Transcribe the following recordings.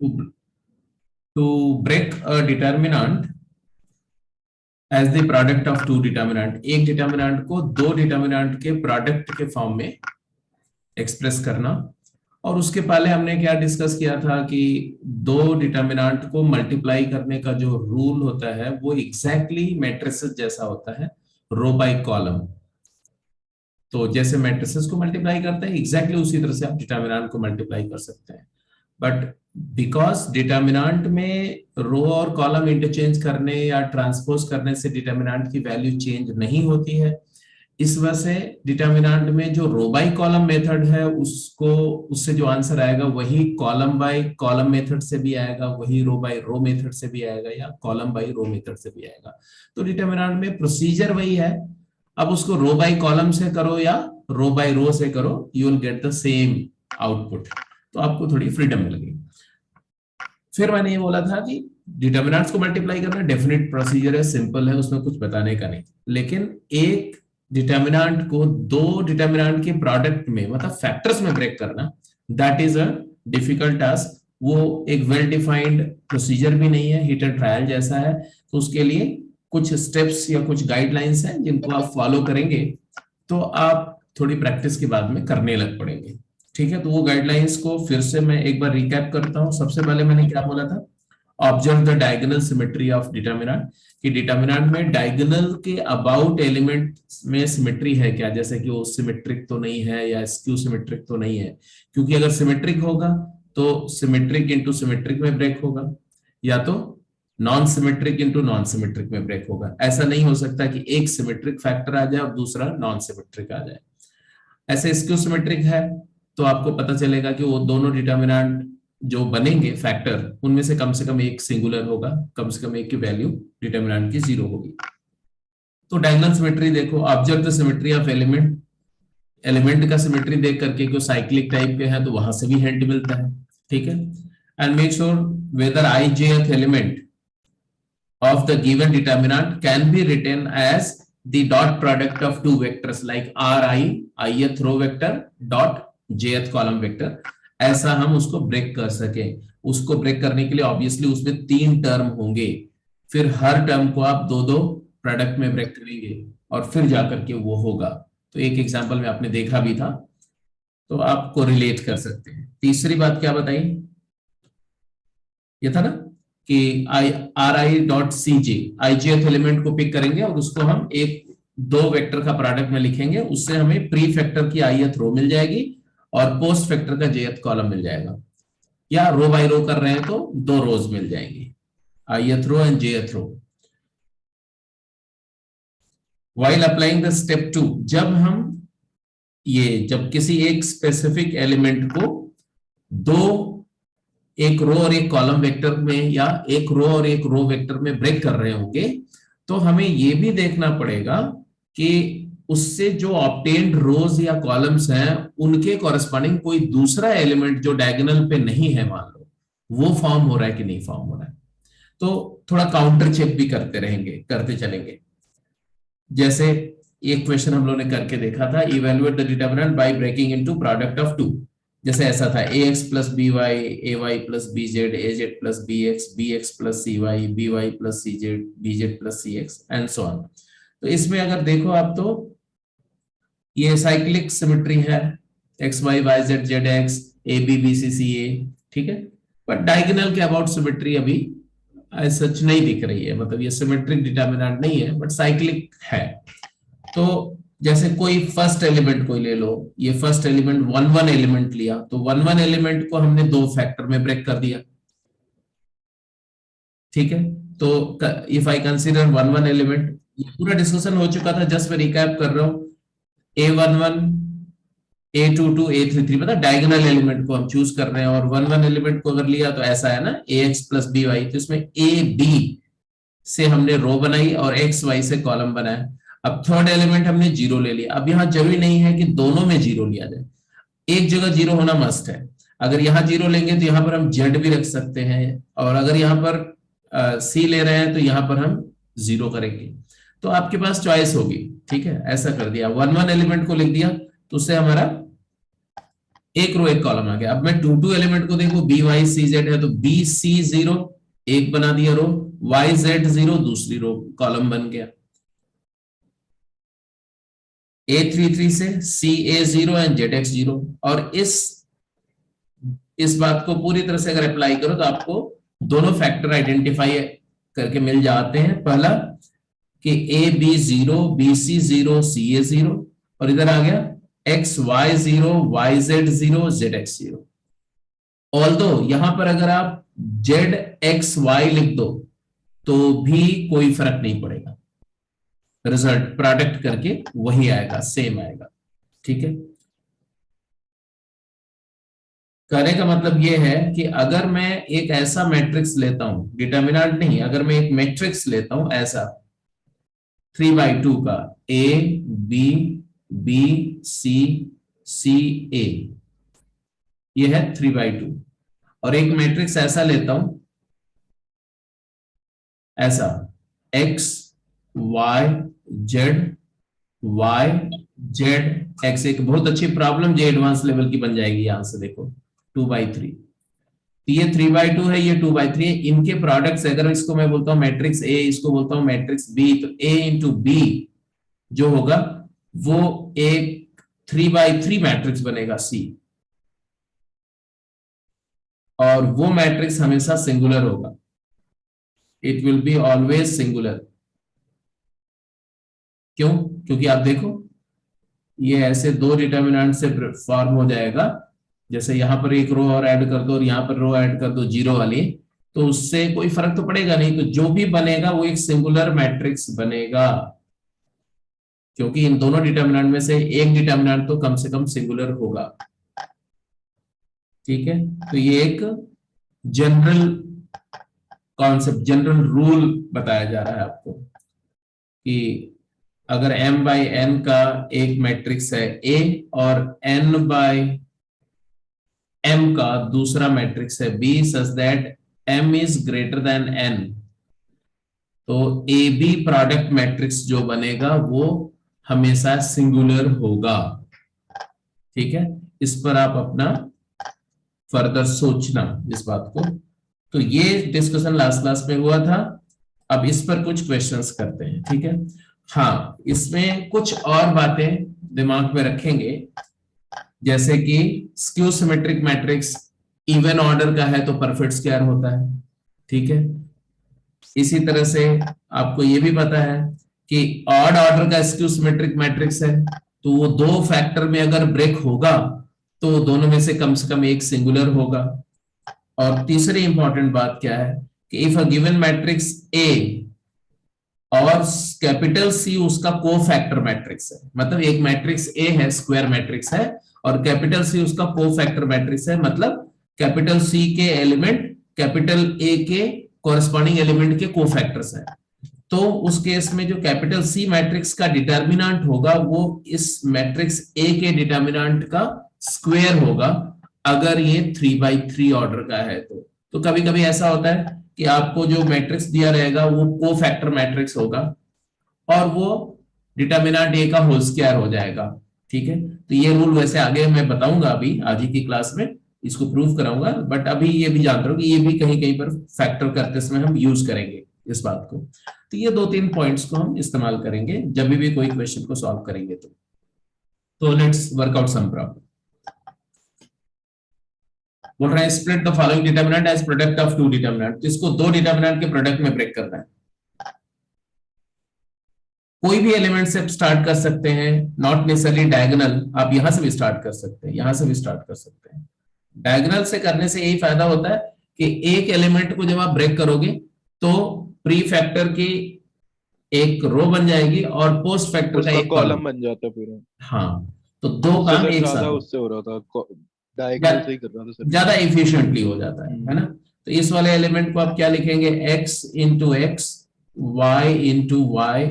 to break a determinant as the product of two determinant, एक determinant को दो determinant के प्रोडक्ट के फॉर्म में एक्सप्रेस करना। और उसके पहले हमने क्या डिस्कस किया था कि दो डिटर्मिनेंट को मल्टीप्लाई करने का जो रूल होता है वो एग्जैक्टली मैट्रिसेस जैसा होता है, रो बाय कॉलम। तो जैसे मैट्रिसेस को मल्टीप्लाई करते हैं एग्जैक्टली उसी तरह से आप डिटर्मिनेंट को मल्टीप्लाई कर सकते हैं। बट बिकॉज डिटर्मिनेंट में रो और कॉलम इंटरचेंज करने या ट्रांसपोज करने से डिटर्मिनेंट की वैल्यू चेंज नहीं होती है, इस वजह से डिटर्मिनेंट में जो रो बाय कॉलम मेथड है उसको, उससे जो आंसर आएगा वही कॉलम बाय कॉलम मेथड से भी आएगा, वही रो बाय रो मेथड से भी आएगा, या कॉलम बाय रो मेथड से भी आएगा। तो डिटर्मिनेंट में प्रोसीजर वही है। अब उसको रो बाय कॉलम से करो या रो बाय रो से करो, you will get the same output. तो आपको थोड़ी फ्रीडम मिलेगी। फिर मैंने ये बोला था कि डिटर्मिनेंट्स को मल्टीप्लाई करना डेफिनेट प्रोसीजर है, सिंपल है, उसमें कुछ बताने का नहीं। लेकिन एक डिटर्मिनेंट को दो डिटर्मिनेंट के प्रोडक्ट में, मतलब फैक्टर्स में ब्रेक करना, that is a difficult task. वो एक वेल डिफाइंड प्रोसीजर भी नहीं है, हिट एंड ट्रायल जैसा है। तो उसके लिए कुछ स्टेप्स या कुछ गाइडलाइंस हैं जिनको आप फॉलो करेंगे तो आप थोड़ी प्रैक्टिस के बाद में करने लग पड़ेंगे। ठीक है, तो वो गाइडलाइंस को फिर से मैं एक बार रिकैप करता हूं। सबसे पहले मैंने क्या बोला था, observe the diagonal symmetry of determinant, कि डिटर्मिनेंट में डायगोनल के अबाउट एलिमेंट में सिमेट्री है क्या, जैसे कि वो सिमेट्रिक तो नहीं है या स्क्यू सिमेट्रिक तो नहीं है। क्योंकि अगर सिमेट्रिक होगा तो सिमेट्रिक इंटू सिमेट्रिक में ब्रेक होगा, या तो non symmetric into non symmetric में ब्रेक होगा। ऐसा नहीं हो सकता कि एक सिमेट्रिक फैक्टर आ जाए और दूसरा नॉन सिमेट्रिक आ जाए। ऐसे स्क्यू सिमेट्रिक है तो आपको पता चलेगा कि वो दोनों डिटर्मिनेंट जो बनेंगे फैक्टर, उनमें से कम एक सिंगुलर होगा, कम से कम एक की वैल्यू डिटर्मिनेंट की 0 होगी। तो डायगोनल सिमेट्री देखो, observe the symmetry of element, element का सिमेट्री देख करके क्यों साइक्लिक टाइप के हैं तो वहां से भी हिंट मिलता है। ठीक है, and make sure whether I जेथ element of the given determinant can be written as the dot product of two vectors like ri, ith row vector dot jth column vector। ऐसा हम उसको ब्रेक कर सके। उसको ब्रेक करने के लिए ऑब्वियसली उसमें 3 टर्म होंगे, फिर हर टर्म को आप दो दो प्रोडक्ट में ब्रेक करेंगे और फिर जाकर के वो होगा। तो एक एग्जांपल में आपने देखा भी था, तो आपको रिलेट कर सकते हैं। तीसरी बात क्या बताई, ये था ना कि R I dot C J, ijth element को पिक करेंगे और उसको हम एक दो वेक्टर का प्रोडक्ट में लिखेंगे, उससे हमें प्री फैक्टर की आईएथ रो मिल जाएगी और पोस्ट फैक्टर का जेथ कॉलम मिल जाएगा। या रो बाय रो कर रहे हैं तो 2 रोज मिल जाएंगी, ith row and jth row. While applying the step 2, जब किसी एक स्पेसिफिक एलिमेंट को एक रो और एक कॉलम वेक्टर में या एक रो और एक रो वेक्टर में ब्रेक कर रहे होंगे, तो हमें यह भी देखना पड़ेगा कि उससे जो ऑब्टेन्ड रोज या कॉलम्स हैं उनके कॉरेस्पॉन्डिंग कोई दूसरा एलिमेंट जो डायगोनल पे नहीं है, मान लो, वो फॉर्म हो रहा है कि नहीं फॉर्म हो रहा है। तो थोड़ा काउंटर चेक भी करते चलेंगे। जैसे एक क्वेश्चन हम लोगों ने करके देखा था, evaluate the determinant by breaking into product of two. जैसे ऐसा था ax plus B Y, A Y plus B Z, A Z plus B X plus C Y, B Y plus C Z, B Z plus C X and so on. तो इसमें अगर देखो आप तो ये साइक्लिक सिमेट्री है, X Y Y Z Z X, A B B C C A, ठीक है। बट डायगोनल के अबाउट सिमेट्री अभी सच नहीं दिख रही है, मतलब ये सिमेट्रिक डिटर्मिनेंट नहीं है बट साइक्लिक है। तो जैसे कोई फर्स्ट एलिमेंट कोई ले लो, ये फर्स्ट एलिमेंट 1 1 एलिमेंट लिया, तो 1 1 एलिमेंट को हमने 2 फैक्टर में ब्रेक कर दिया। ठीक है, तो इफ आई कंसीडर 1 1 एलिमेंट, ये पूरा डिस्कशन हो चुका था, जस्ट मैं रिकैप कर रहा हूं। A11, A22, A33, मतलब डायगोनल एलिमेंट को हम चूज कर रहे हैं, और 1 1 एलिमेंट को अगर लिया तो ऐसा है ना, ax प्लस बी वाई, तो इसमें a b से हमने रो बनाई और x y से कॉलम बनाया। अब थर्ड एलिमेंट हमने 0 ले लिया। अब यहाँ जरूरी नहीं है कि दोनों में 0 लिया जाए, एक जगह 0 होना मस्ट है। अगर यहाँ 0 लेंगे तो यहाँ पर हम z भी रख सकते हैं, और अगर यहाँ पर c ले रहे हैं तो यहाँ पर हम 0 करेंगे। तो आपके पास चॉइस होगी। ठीक है, ऐसा कर दिया, 1 1 एलिमेंट को लिख दिया तो उससे हमारा एक रो एक कॉलम आ गया। अब मैं 2 एलिमेंट को देखो, बी वाई सी जेड है तो बी सी 0 एक बना दिया रो, वाई जेड 0 दूसरी रो कॉलम बन गया। A33 से सी ए 0 एंड जेड एक्स 0। और इस बात को पूरी तरह से अगर अप्लाई करो तो आपको दोनों फैक्टर आइडेंटिफाई करके मिल जाते हैं। पहला कि ए बी 0 बी सी 0 सी ए 0, और इधर आ गया x y 0 y z 0 z x 0। Although यहां पर अगर आप जेड एक्स वाई लिख दो तो भी कोई फर्क नहीं पड़ेगा, रिजल्ट प्रोडक्ट करके वही आएगा, सेम आएगा। ठीक है, कहने का मतलब यह है कि अगर मैं एक ऐसा मैट्रिक्स लेता हूं, डिटर्मिनेंट नहीं, अगर मैं एक मैट्रिक्स लेता हूं ऐसा 3/2 का, ए बी बी सी सी ए, ये है 3/2। और एक मैट्रिक्स ऐसा लेता हूं, ऐसा x y z y z x. एक बहुत अच्छी प्रॉब्लम जो एडवांस लेवल की बन जाएगी यहां से देखो, 2/3। तो ये 3/2 है, ये 2/3 है। इनके प्रोडक्ट्स, अगर इसको मैं बोलता हूं मैट्रिक्स ए, इसको बोलता हूं मैट्रिक्स बी, तो ए इंटू बी जो होगा वो एक 3/3 मैट्रिक्स बनेगा सी। और वो मैट्रिक्स हमेशा सिंगुलर होगा, it will be always singular. क्यों? क्योंकि आप देखो ये ऐसे दो डिटर्मिनेंट से फॉर्म हो जाएगा, जैसे यहां पर एक रो और ऐड कर दो और यहां पर रो ऐड कर दो जीरो वाली, तो उससे कोई फर्क तो पड़ेगा नहीं। तो जो भी बनेगा वो एक सिंगुलर मैट्रिक्स बनेगा, क्योंकि इन दोनों डिटर्मिनेंट में से एक डिटर्मिनेंट तो कम से कम सिंगुलर होगा। ठीक है, तो ये एक जनरल कॉन्सेप्ट, जनरल रूल बताया जा रहा है आपको कि अगर m बाई n का एक मैट्रिक्स है A और n बाई m का दूसरा मैट्रिक्स है B, such that m is greater than n, तो ए बी प्रोडक्ट मैट्रिक्स जो बनेगा वो हमेशा सिंगुलर होगा। ठीक है, इस पर आप अपना फर्दर सोचना इस बात को। तो ये डिस्कशन लास्ट क्लास में हुआ था, अब इस पर कुछ क्वेश्चंस करते हैं। ठीक है, हाँ इसमें कुछ और बातें दिमाग में रखेंगे, जैसे कि skew symmetric matrix even order का है तो परफेक्ट स्क्वायर होता है। ठीक है, इसी तरह से आपको ये भी पता है कि ऑड ऑर्डर का स्क्यू सिमेट्रिक मैट्रिक्स है तो वो दो फैक्टर में अगर ब्रेक होगा तो दोनों में से कम एक सिंगुलर होगा। और तीसरी इंपॉर्टेंट बात क्या है कि if a given matrix a और कैपिटल सी उसका को फैक्टर मैट्रिक्स है, मतलब एक मैट्रिक्स ए है स्क्वायर मैट्रिक्स है और कैपिटल सी उसका को फैक्टर मैट्रिक्स है, मतलब कैपिटल सी के एलिमेंट कैपिटल ए के कॉरेस्पॉन्डिंग एलिमेंट के को फैक्टर्स हैं, तो उस केस में जो कैपिटल सी मैट्रिक्स का डिटर्मिनेंट होगा वो इस मैट्रिक्स ए के डिटर्मिनेंट का स्क्वायर होगा, अगर ये 3/3 ऑर्डर का है तो कभी कभी ऐसा होता है कि आपको जो मैट्रिक्स दिया रहेगा वो को फैक्टर मैट्रिक्स होगा और वो डिटर्मिनेंट ए का होल स्क्वायर हो जाएगा। ठीक है, तो ये रूल वैसे आगे मैं बताऊंगा, अभी आज ही की क्लास में इसको प्रूव कराऊंगा, बट अभी ये भी जानते हो कि ये भी कहीं कहीं पर फैक्टर करते समय हम यूज करेंगे इस बात को। तो ये 2-3 पॉइंट्स को हम इस्तेमाल करेंगे जब भी कोई क्वेश्चन को सॉल्व करेंगे। तो let's work out some problem. बोल रहा है split the following determinant as product of two determinant, इसको दो डिटर्मिनेंट के प्रोडक्ट में ब्रेक करना है। कोई भी एलिमेंट से स्टार्ट कर सकते हैं, नॉट नेसेसरली डायगोनल, आप यहां से भी स्टार्ट कर सकते हैं, यहां से भी स्टार्ट कर सकते हैं। डायगोनल से करने से यही फायदा होता है कि एक एलिमेंट को जब आप ब्रेक करोगे तो प्री फैक्टर की एक रो बन जाएगी और पोस्ट फैक्टर का उसका एक कॉलम कॉलम। बन जाता है पूरा। हाँ, तो दो उससे काम सर एक ज्यादा साथ उससे हो रहा था, डायगोनल से ज्या- ही कर रहा था सर मैं। ज्यादा इफिशिएंटली हो जाता है ना। तो इस वाले एलिमेंट को आप क्या लिखेंगे, x into x y into y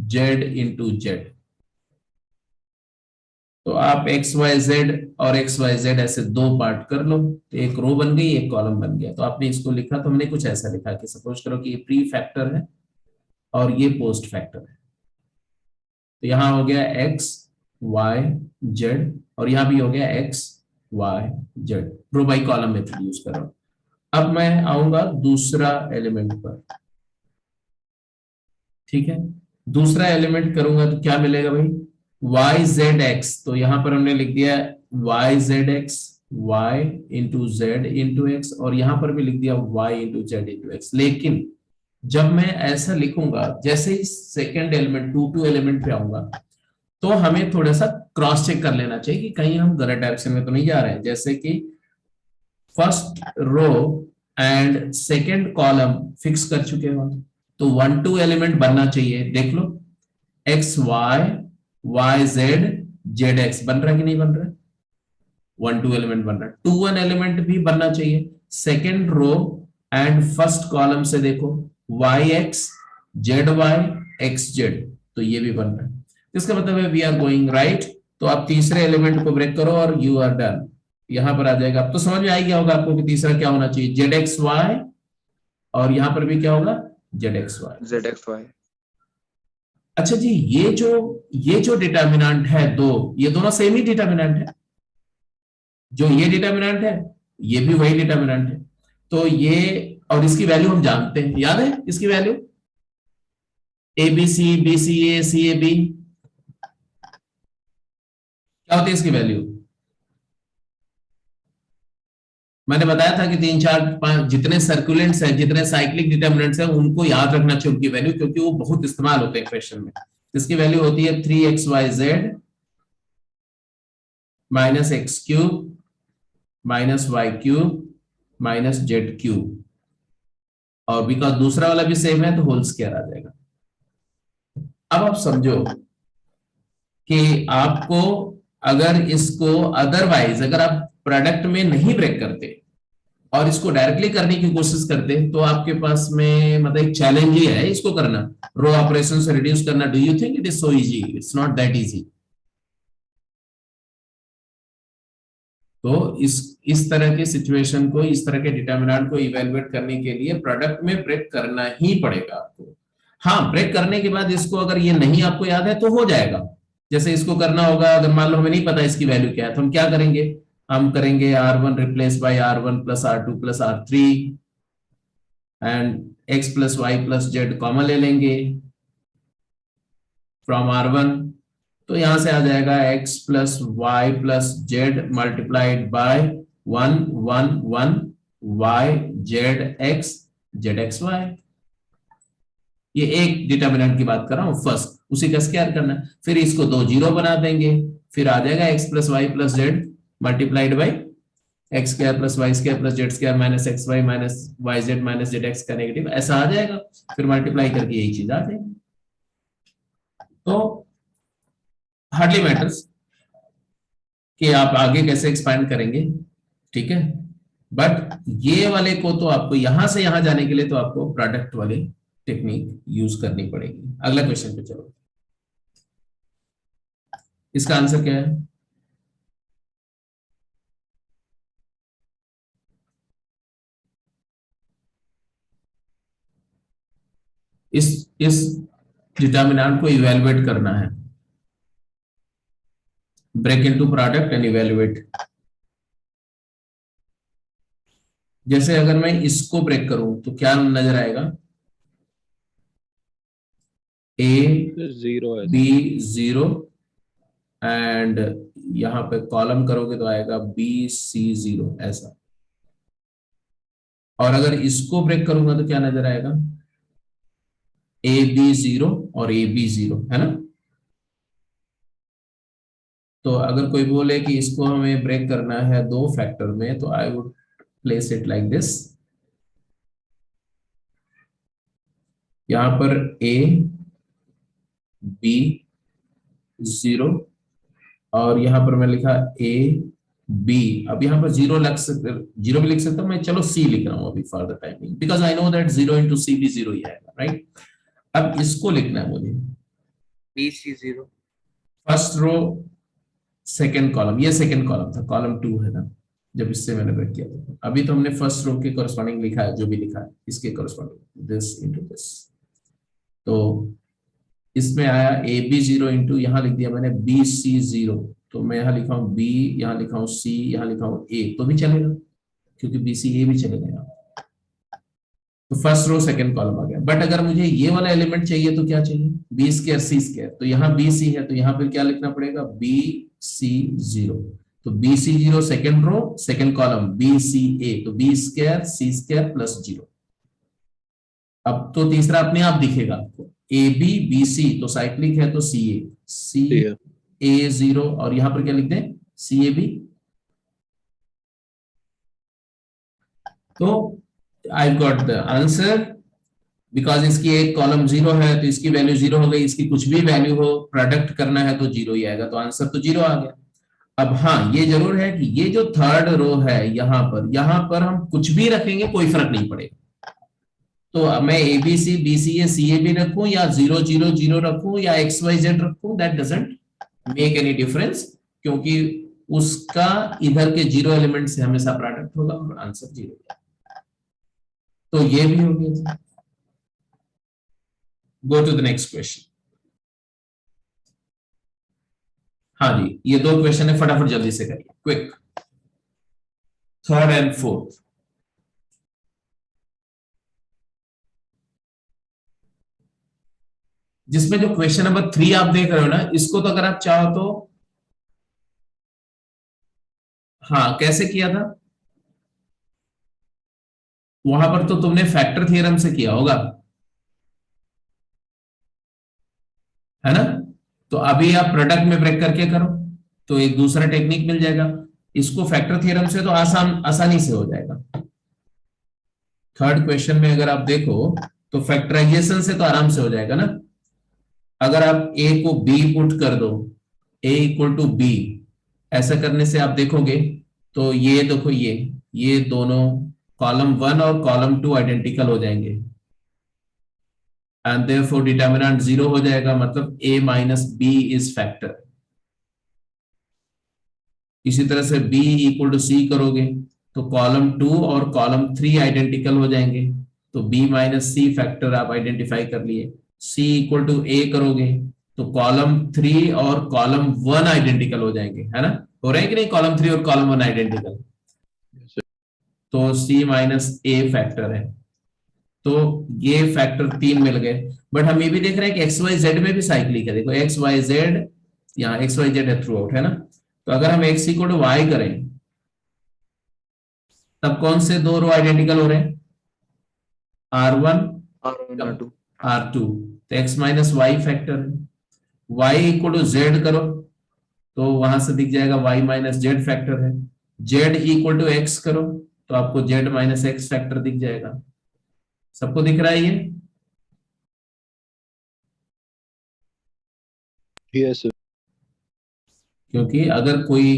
z into z. तो आप एक्स वाई जेड और एक्स वाई जेड ऐसे दो पार्ट कर लो, तो एक रो बन गई एक कॉलम बन गया। तो आपने इसको लिखा तो हमने कुछ ऐसा लिखा कि सपोज करो कि ये प्री फैक्टर है और ये पोस्ट फैक्टर है, तो यहां हो गया एक्स वाई जेड और यहां भी हो गया x y z, row by column method use कर रहा हूं। अब मैं आऊंगा दूसरा एलिमेंट पर, ठीक है। दूसरा एलिमेंट करूंगा तो क्या मिलेगा भाई, वाई जेड एक्स, तो यहां पर हमने लिख दिया y z x, y into z into x, और यहां पर भी लिख दिया y into z into x. लेकिन जब मैं ऐसा लिखूंगा, जैसे ही सेकेंड एलिमेंट टू एलिमेंट पे आऊंगा, तो हमें थोड़ा सा क्रॉस चेक कर लेना चाहिए कि कहीं हम गलत डायरेक्शन में तो नहीं जा रहे हैं। जैसे कि first row and second column fix कर चुके हो, तो 1 2 एलिमेंट बनना चाहिए। देख लो, X Y, Y Z, Z X बन रहा है कि नहीं बन रहा है, 1 2 एलिमेंट बन रहा है। 2 1 एलिमेंट भी बनना चाहिए। Second row and first column से देखो, y x, z y, x z, तो ये भी बन रहा है। इसका मतलब है वी आर गोइंग राइट। तो आप तीसरे एलिमेंट को ब्रेक करो और यू आर डन, यहां पर आ जाएगा। अब तो समझ में आ गया होगा आपको कि तीसरा क्या होना चाहिए, जेड एक्स वाई, और यहां पर भी क्या होगा, जेड एक्स वाई। ZXY। अच्छा जी, ये जो डिटर्मिनेंट है दो, ये दोनों सेम ही डिटर्मिनेंट है। जो ये डिटर्मिनेंट है, ये भी वही डिटर्मिनेंट है। तो ये, और इसकी वैल्यू हम जानते हैं, याद है इसकी value, a b c, b C a, c A b, क्या होती है इसकी वैल्यू। मैंने बताया था कि 3 4 5 जितने सर्कुलेंट्स हैं, जितने साइक्लिक डिटर्मिनेंट्स हैं, उनको याद रखना चाहिए उनकी वैल्यू, क्योंकि वो बहुत इस्तेमाल होते हैं क्वेश्चन में। इसकी वैल्यू होती है 3xyz minus x cube minus y cube minus z cube, और बिकॉज दूसरा वाला भी सेम है तो होल स्क्वायर आ जाएगा। अब आप समझो कि आपको, अगर इसको अदरवाइज, अगर आप प्रोडक्ट में नहीं ब्रेक करते और इसको डायरेक्टली करने की कोशिश करते, तो आपके पास में मतलब एक चैलेंज ही है इसको करना, रो ऑपरेशन से रिड्यूस करना। Do you think it is so easy? It's not that easy. तो इस तरह की सिचुएशन को, इस तरह के डिटर्मिनेंट को इवेलुएट करने के लिए प्रोडक्ट में ब्रेक करना ही पड़ेगा आपको। हाँ, ब्रेक करने के बाद इसको अगर ये नहीं आपको याद है तो हो जाएगा। जैसे इसको करना होगा, अगर मान लो हमें नहीं पता इसकी वैल्यू क्या है, तो हम क्या करेंगे, हम करेंगे R1 replace by R1 plus R2 plus R3 and x plus y plus z common ले लेंगे फ्रॉम R1। तो यहां से आ जाएगा x plus y plus z multiplied by 1 1 1 y z x, z x y. ये एक डिटर्मिनेंट की बात कर रहा हूं, फर्स्ट, उसी का स्क्वायर करना है। फिर इसको 2 जीरो बना देंगे, फिर आ जाएगा x plus y plus z multiplied by x square plus y square plus z square minus x y minus y z minus z x का नेगेटिव, ऐसा आ जाएगा। फिर मल्टीप्लाई करके यही चीज आ जाएगी। तो हार्डली मैटर्स कि आप आगे कैसे एक्सपैंड करेंगे, ठीक है। बट ये वाले को तो आपको यहां से यहां जाने के लिए तो आपको प्रोडक्ट वाले टेक्निक यूज करनी पड़ेगी। अगला क्वेश्चन पे चलो, इसका आंसर क्या है। इस डिटर्मिनेंट को इवेलुएट करना है, break into product and evaluate. जैसे अगर मैं इसको ब्रेक करूं तो क्या नजर आएगा, ए जीरो है। बी जीरो, एंड यहां पे कॉलम करोगे तो आएगा बी सी जीरो, ऐसा। और अगर इसको ब्रेक करूंगा तो क्या नजर आएगा, ए बी जीरो और ए बी जीरो, है ना। तो अगर कोई बोले कि इसको हमें ब्रेक करना है 2 फैक्टर में, तो I would place it like this. यहां पर ए बी जीरो, और यहां पर मैं लिखा ए बी। अब यहां पर जीरो जीरो भी लिख सकता हूं मैं, चलो सी लिख रहा हूं अभी for the timing, because I know that zero into C भी जीरो ही आएगा, राइट। अब इसको लिखना है मुझे, BC0। First row second column, ये सेकेंड कॉलम था, कॉलम 2 है ना, जब इससे मैंने ब्रेक किया था। अभी तो हमने फर्स्ट रो के कॉरस्पॉन्डिंग लिखा है, जो भी लिखा है इसके कॉरस्पॉन्डिंग, दिस इनटू दिस। तो इसमें आया ए बी जीरो इंटू, यहां लिख दिया मैंने बी सी जीरो, तो मैं यहाँ लिखा हूँ बी, यहाँ लिखा हूँ सी, यहाँ लिखा हूँ ए, तो भी चलेगा क्योंकि बी सी ए भी चलेगा यहाँ। तो फर्स्ट रो सेकंड कॉलम आ गया। बट अगर मुझे ये वाला एलिमेंट चाहिए तो क्या चाहिए, बी स्क्वायर सी स्क्वायर। तो यहाँ बी सी है तो यहाँ पर क्या लिखना पड़ेगा, बी सी जीरो। तो B C zero second row second column B C A, तो बी स्क्वायर सी स्क्वायर प्लस जीरो। अब तो तीसरा अपने आप दिखेगा आपको, ए बी बी सी, तो साइक्लिक है तो सी ए जीरो, और यहां पर क्या लिख दें, सी ए बी। तो I got the answer, because इसकी एक कॉलम जीरो है तो इसकी वैल्यू जीरो हो गई, इसकी कुछ भी वैल्यू हो प्रोडक्ट करना है तो जीरो ही आएगा, तो आंसर तो जीरो आ गया। अब हाँ ये जरूर है कि ये जो थर्ड रो है यहाँ पर हम कुछ भी रखेंगे कोई फर्क नहीं पड़ेगा। तो मैं a b c b C a c A b रखूं या 0 0 0 रखूं या एक्स वाई जेड रखूं, that doesn't make any difference, क्योंकि उसका इधर के जीरो एलिमेंट से हमेशा प्रोडक्ट होगा और आंसर जीरो। तो ये भी हो गया। Go to the next question. हाँ जी, ये दो क्वेश्चन है, फटाफट जल्दी से करिए, क्विक, थर्ड एंड फोर्थ। जिसमें जो क्वेश्चन नंबर 3 आप देख रहे हो ना, इसको तो अगर आप चाहो तो, हाँ कैसे किया था, वहां पर तो तुमने फैक्टर थ्योरम से किया होगा, है ना। तो अभी आप प्रोडक्ट में ब्रेक करके करो तो एक दूसरा टेक्निक मिल जाएगा। इसको फैक्टर थ्योरम से तो आसानी से हो जाएगा। थर्ड क्वेश्चन में अगर आप देखो तो फैक्टराइजेशन से तो आराम से हो जाएगा ना। अगर आप ए को बी पुट कर दो, ए इक्वल टू बी, ऐसा करने से आप देखोगे तो ये देखो ये दोनों कॉलम 1 और कॉलम 2 आइडेंटिकल हो जाएंगे, एंड देयरफॉर डिटरमिनेंट 0 हो जाएगा, मतलब a minus b is factor. इसी तरह से b इक्वल टू सी करोगे तो कॉलम 2 और कॉलम 3 आइडेंटिकल हो जाएंगे, तो b माइनस सी फैक्टर आप आइडेंटिफाई कर लिए। c इक्वल टू a करोगे तो कॉलम 3 और कॉलम 1 आइडेंटिकल हो जाएंगे, है ना, हो रहे हैं कि नहीं, कॉलम 3 और कॉलम 1 आइडेंटिकल, तो c माइनस a फैक्टर है। तो ये फैक्टर 3 मिल गए। बट हम ये भी देख रहे हैं कि एक्स वाई जेड में भी साइक्लिक है, देखो एक्स वाई जेड, यहाँ एक्स वाई जेड है थ्रू आउट, है ना। तो अगर हम एक्स इक्वल टू वाई करें तब कौन से दो रो आइडेंटिकल हो रहे हैं, R1 R1 R2 R2, तो x माइनस वाई फैक्टर है। y इक्वल टू जेड करो तो वहां से दिख जाएगा y माइनस जेड फैक्टर है। z इक्वल टू एक्स करो तो आपको z माइनस एक्स फैक्टर दिख जाएगा। सबको दिख रहा है ये? Yes sir. क्योंकि अगर कोई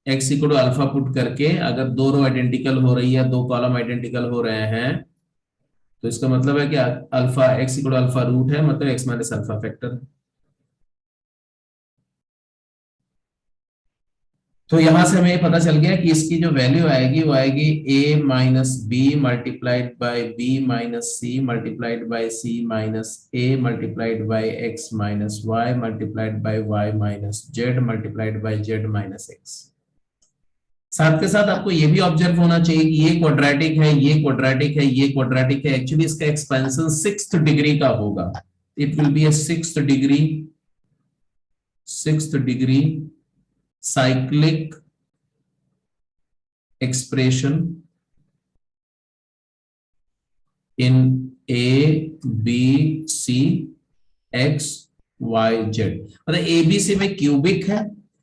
x equal to alpha put करके अगर दो रो आइडेंटिकल हो रही है, दो कॉलम आइडेंटिकल हो रहे हैं, तो इसका मतलब है कि alpha x equal to alpha root है, मतलब x माइनस अल्फा फैक्टर है। तो यहां से हमें पता चल गया कि इसकी जो वैल्यू आएगी वो आएगी a minus b multiplied by b minus c multiplied by c minus a multiplied by x minus y multiplied by y minus z multiplied by z minus x. साथ के साथ आपको ये भी ऑब्जर्व होना चाहिए कि ये क्वाड्रेटिक है, ये क्वाड्रेटिक है, ये क्वाड्रेटिक है, एक्चुअली इसका एक्सपेंशन 6th डिग्री का होगा, it will be A 6th degree cyclic expression in A, B, C, X, Y, Z। मतलब A, B, C में क्यूबिक है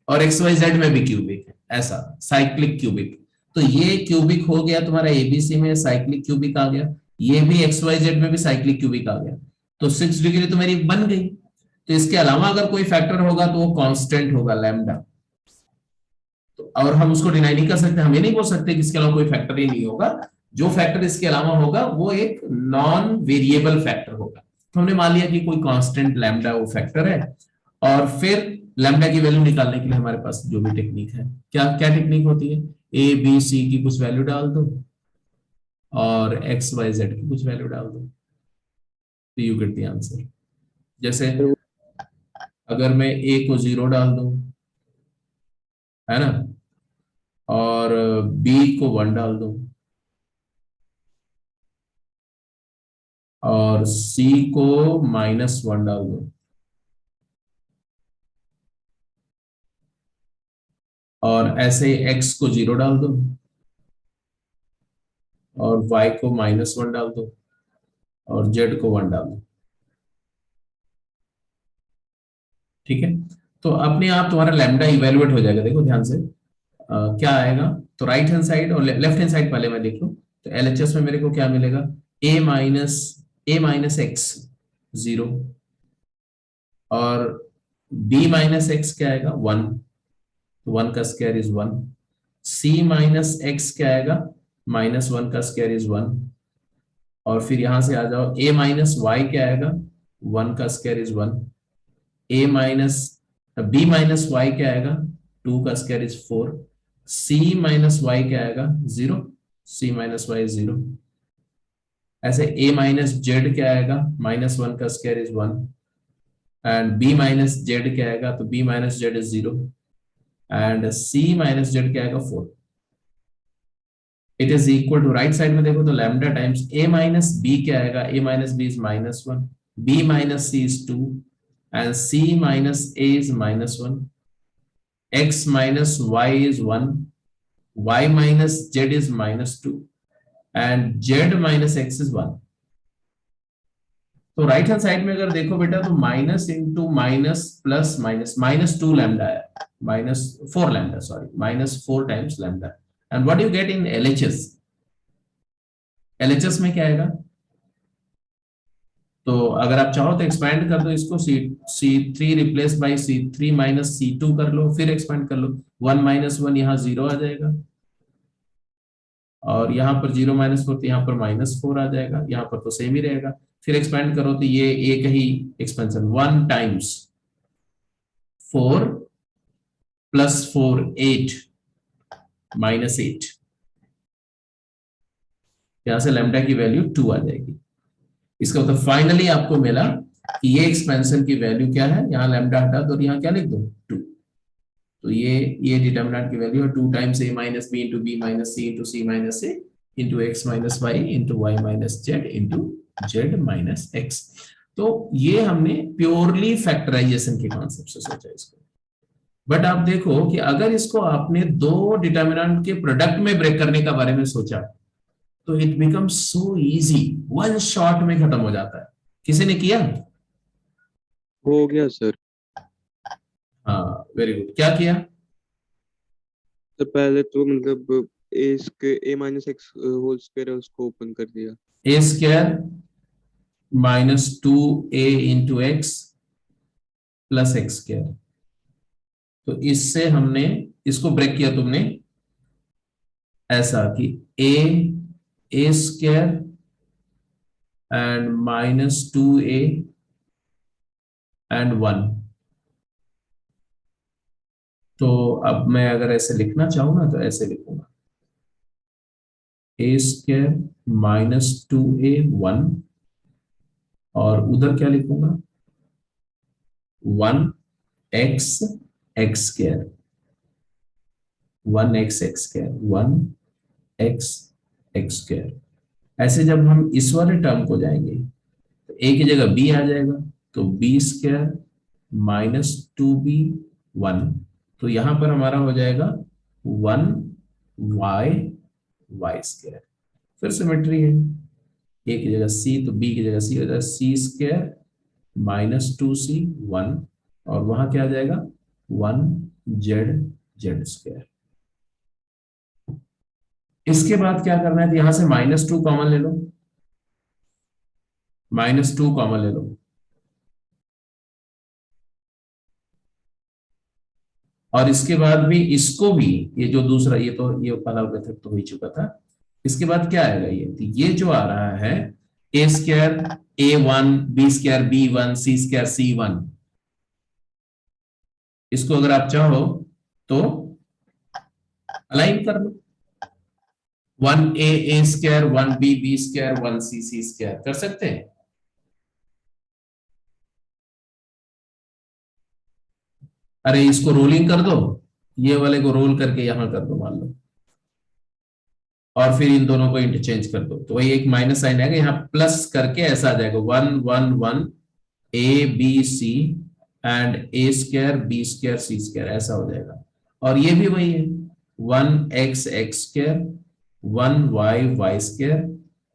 और X, Y, Z में भी क्यूबिक है, ऐसा साइक्लिक क्यूबिक। तो ये क्यूबिक हो गया तुम्हारा ABC में, साइक्लिक क्यूबिक आ गया, ये भी X, Y, Z में भी साइक्लिक क्यूबिक आ गया, तो 6 डिग्री तो मेरी बन गई। तो इसके अलावा अगर कोई फैक्टर होगा तो वो कांस्टेंट होगा लैम्डा, और हम उसको डिनाई नहीं कर सकते, हम ये नहीं बोल सकते कि इसके अलावा कोई फैक्टर ही नहीं होगा। जो फैक्टर इसके अलावा होगा वो एक नॉन वेरिएबल फैक्टर होगा। तो हमने मान लिया कि कोई कांस्टेंट लैम्डा वो फैक्टर है, और फिर लैम्डा की वैल्यू निकालने के लिए हमारे पास जो भी टेक्निक है, क्या क्या टेक्निक होती है, ए बी सी की कुछ वैल्यू डाल दो और एक्स वाई जेड की कुछ वैल्यू डाल दो, तो यू गेट द आंसर। जैसे अगर मैं ए को 0 डाल दूं है ना, और बी को 1 डाल दो, और सी को -1 डाल दो, और ऐसे एक्स को 0 डाल दो, और y को -1 डाल दो, और z को 1 डाल दो। ठीक है, तो अपने आप तुम्हारा लैम्डा इवेलुएट हो जाएगा। देखो ध्यान से, क्या आएगा, तो राइट हैंड साइड और लेफ्ट हैंड साइड पहले मैं देख लूं, तो एलएचएस में मेरे को क्या मिलेगा, a माइनस एक्स 0, और b माइनस एक्स क्या आएगा 1, तो 1 का square is 1, c minus x क्या आएगा -1 का स्क्वायर इज 1, और फिर यहां से आ जाओ a माइनस वाई क्या आएगा 1 का square is 1, a minus b minus y क्या आएगा 2 का square is 4, c minus y क्या आएगा 0, c माइनस वाई 0, ऐसे a माइनस जेड क्या आएगा -1 का square is 1, and b minus z क्या आएगा, तो b minus z is 0, and c minus z क्या आएगा 4। It is equal to, right side में देखो तो lambda times a minus b क्या आएगा, a minus b is -1, b minus c is 2, and c minus a is -1, x minus y is 1, y minus z is -2, and z minus x is 1। तो right hand side में अगर देखो बेटा, तो minus into minus plus minus, -2 lambda है, -4 lambda, sorry, -4 times lambda. And what you get in LHS, LHS में क्या आएगा, तो अगर आप चाहो तो एक्सपैंड कर दो इसको, C3 replace by C3 minus C2 कर लो, फिर एक्सपैंड कर लो, 1 माइनस 1 यहाँ 0 आ जाएगा, और यहाँ पर 0 माइनस 4, तो यहाँ पर -4 आ जाएगा, यहाँ पर तो सेम ही रहेगा, फिर एक्सपैंड करो तो ये एक ही एक्सपेंशन, 1 टाइम्स 4 प्लस 4 8 -8, यहां से लैम्डा की वैल्यू 2 आ जाएगी। इसका मतलब फाइनली आपको मिला कि ये एक्सपेंशन की वैल्यू क्या है, यहाँ लैम्डा हटा दो और यहाँ क्या लिख दो 2, तो ये डिटर्मिनेंट की वैल्यू है 2 times a minus b into b minus c into c minus a into x minus y into y minus z into z minus x। तो ये हमने प्योरली फैक्टराइजेशन के कॉन्सेप्ट से सोचा इसको। बट आप देखो कि अगर इसको आपने दो डिटर्मिनेंट के प्रोडक्ट में ब्रेक करने का बारे में सोचा, तो it becomes so easy, one shot में खत्म हो जाता है। किसी ने किया? हो गया सर। हाँ, वेरी गुड। क्या किया? तो पहले तो मतलब A minus X whole square है उसको ओपन कर दिया। A square -2a into X plus X square, तो इससे हमने इसको ब्रेक किया तुमने ऐसा कि ए स्क्वायर एंड -2a एंड 1। तो अब मैं अगर ऐसे लिखना चाहूं ना, तो ऐसे लिखूंगा ए स्क्वायर -2a 1, और उधर क्या लिखूंगा 1x x square, 1x x square, 1x x square. ऐसे जब हम इस वाले टर्म को जाएंगे तो a की जगह b आ जाएगा, तो b स्क्वायर -2b 1, तो यहां पर हमारा हो जाएगा 1y y स्क्वायर। फिर सिमेट्री है, a की जगह c, तो b की जगह c हो जाएगा c स्क्वायर -2c 1, और वहां क्या आ जाएगा 1z z स्क्वायर। इसके बाद क्या करना है, तो यहां से -2 कॉमन ले लो, -2 कॉमन ले लो, और इसके बाद भी इसको भी, ये जो दूसरा, ये तो ये वाला मेथड तो हो ही चुका था। इसके बाद क्या आएगा, तो ये जो आ रहा है A square a1 b square b1 c square c1, इसको अगर आप चाहो तो अलाइन कर लो, 1a a square 1b b square 1c c square कर सकते हैं। अरे इसको रोलिंग कर दो, ये वाले को रोल करके यहां कर दो मान लो, और फिर इन दोनों को इंटरचेंज कर दो, तो वही एक माइनस साइन आएगा, यहाँ प्लस करके ऐसा आ जाएगा 1 1 1 a b c and a square b square C square, ऐसा हो जाएगा। और ये भी वही है 1 x x square 1 y y square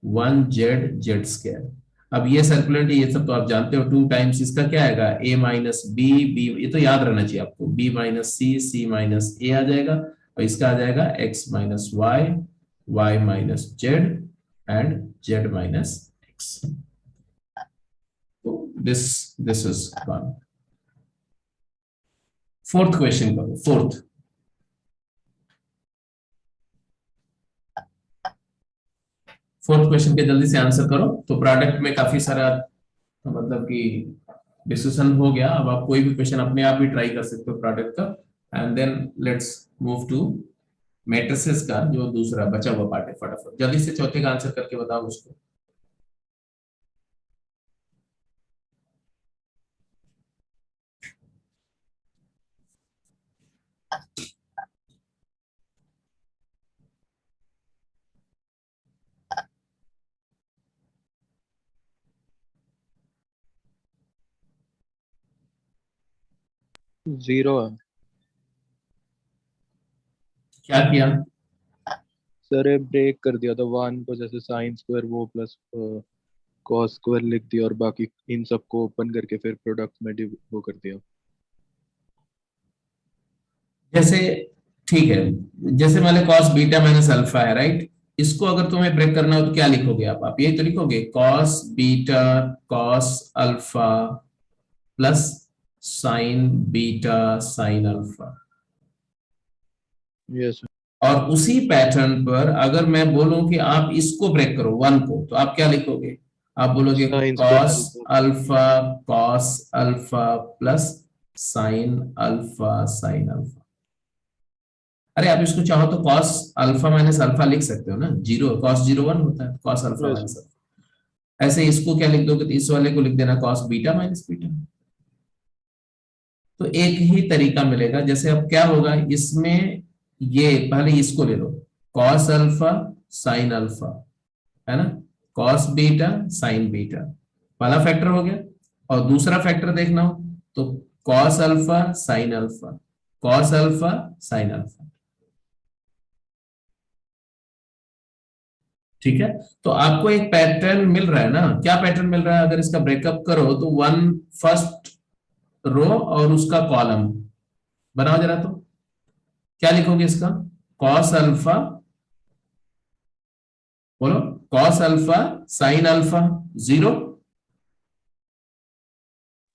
1 z z square. अब ये सर्कुलेंट ये सब तो आप जानते हो, 2 टाइम्स इसका क्या आएगा a माइनस बी बी, ये तो याद रहना चाहिए आपको, b minus c c minus a आ जाएगा, और इसका आ जाएगा x minus y y minus z and z minus x. So this is gone. Fourth question करो, फोर्थ क्वेश्चन के जल्दी से आंसर करो। तो प्रोडक्ट में काफी सारा मतलब कि डिस्कशन हो गया, अब आप कोई भी क्वेश्चन अपने आप भी ट्राई कर सकते हो प्रोडक्ट का, and then let's move to matrices का जो दूसरा बचा हुआ पार्ट है। फटाफट जल्दी से चौथे का आंसर करके बताओ उसको। जीरो है क्या किया? सर, ये ब्रेक कर दिया था 1 को, जैसे साइन स्क्वायर वो प्लस कॉस स्क्वायर लिख दिया, और बाकी इन सबको ओपन करके फिर प्रोडक्ट में वो कर दिया। जैसे ठीक है, जैसे मान लो कॉस बीटा माइनस अल्फा है, राइट, इसको अगर तुम्हें ब्रेक करना हो तो क्या लिखोगे आप ये तो लिखोगे cos beta cos alpha plus sign beta sine alpha. Yes. और उसी पैटर्न पर अगर मैं बोलूं कि आप इसको ब्रेक करो 1 को, तो आप क्या लिखोगे? आप बोलोगे Sin cos square alpha plus sine alpha. अरे आप इसको चाहो तो कॉस अल्फा माइनस अल्फा लिख सकते हो ना, जीरो कॉस 0 1 होता है, cos alpha Yes. Minus alpha. ऐसे इसको क्या लिख दोगे? तो इस वाले को लिख देना कॉस बीटा माइनस बीटा। तो एक ही तरीका मिलेगा। जैसे अब क्या होगा इसमें, ये पहले इसको ले लो कॉस अल्फा साइन अल्फा, है ना, कॉस बीटा साइन बीटा, पहला फैक्टर हो गया। और दूसरा फैक्टर देखना हो तो cos alpha sine alpha, cos alpha sine alpha. ठीक है, तो आपको एक पैटर्न मिल रहा है ना। क्या पैटर्न मिल रहा है? अगर इसका ब्रेकअप करो तो 1 फर्स्ट रो और उसका कॉलम बनाओ जरा, तो क्या लिखोगे इसका? कॉस अल्फा, बोलो cos alpha sine alpha 0,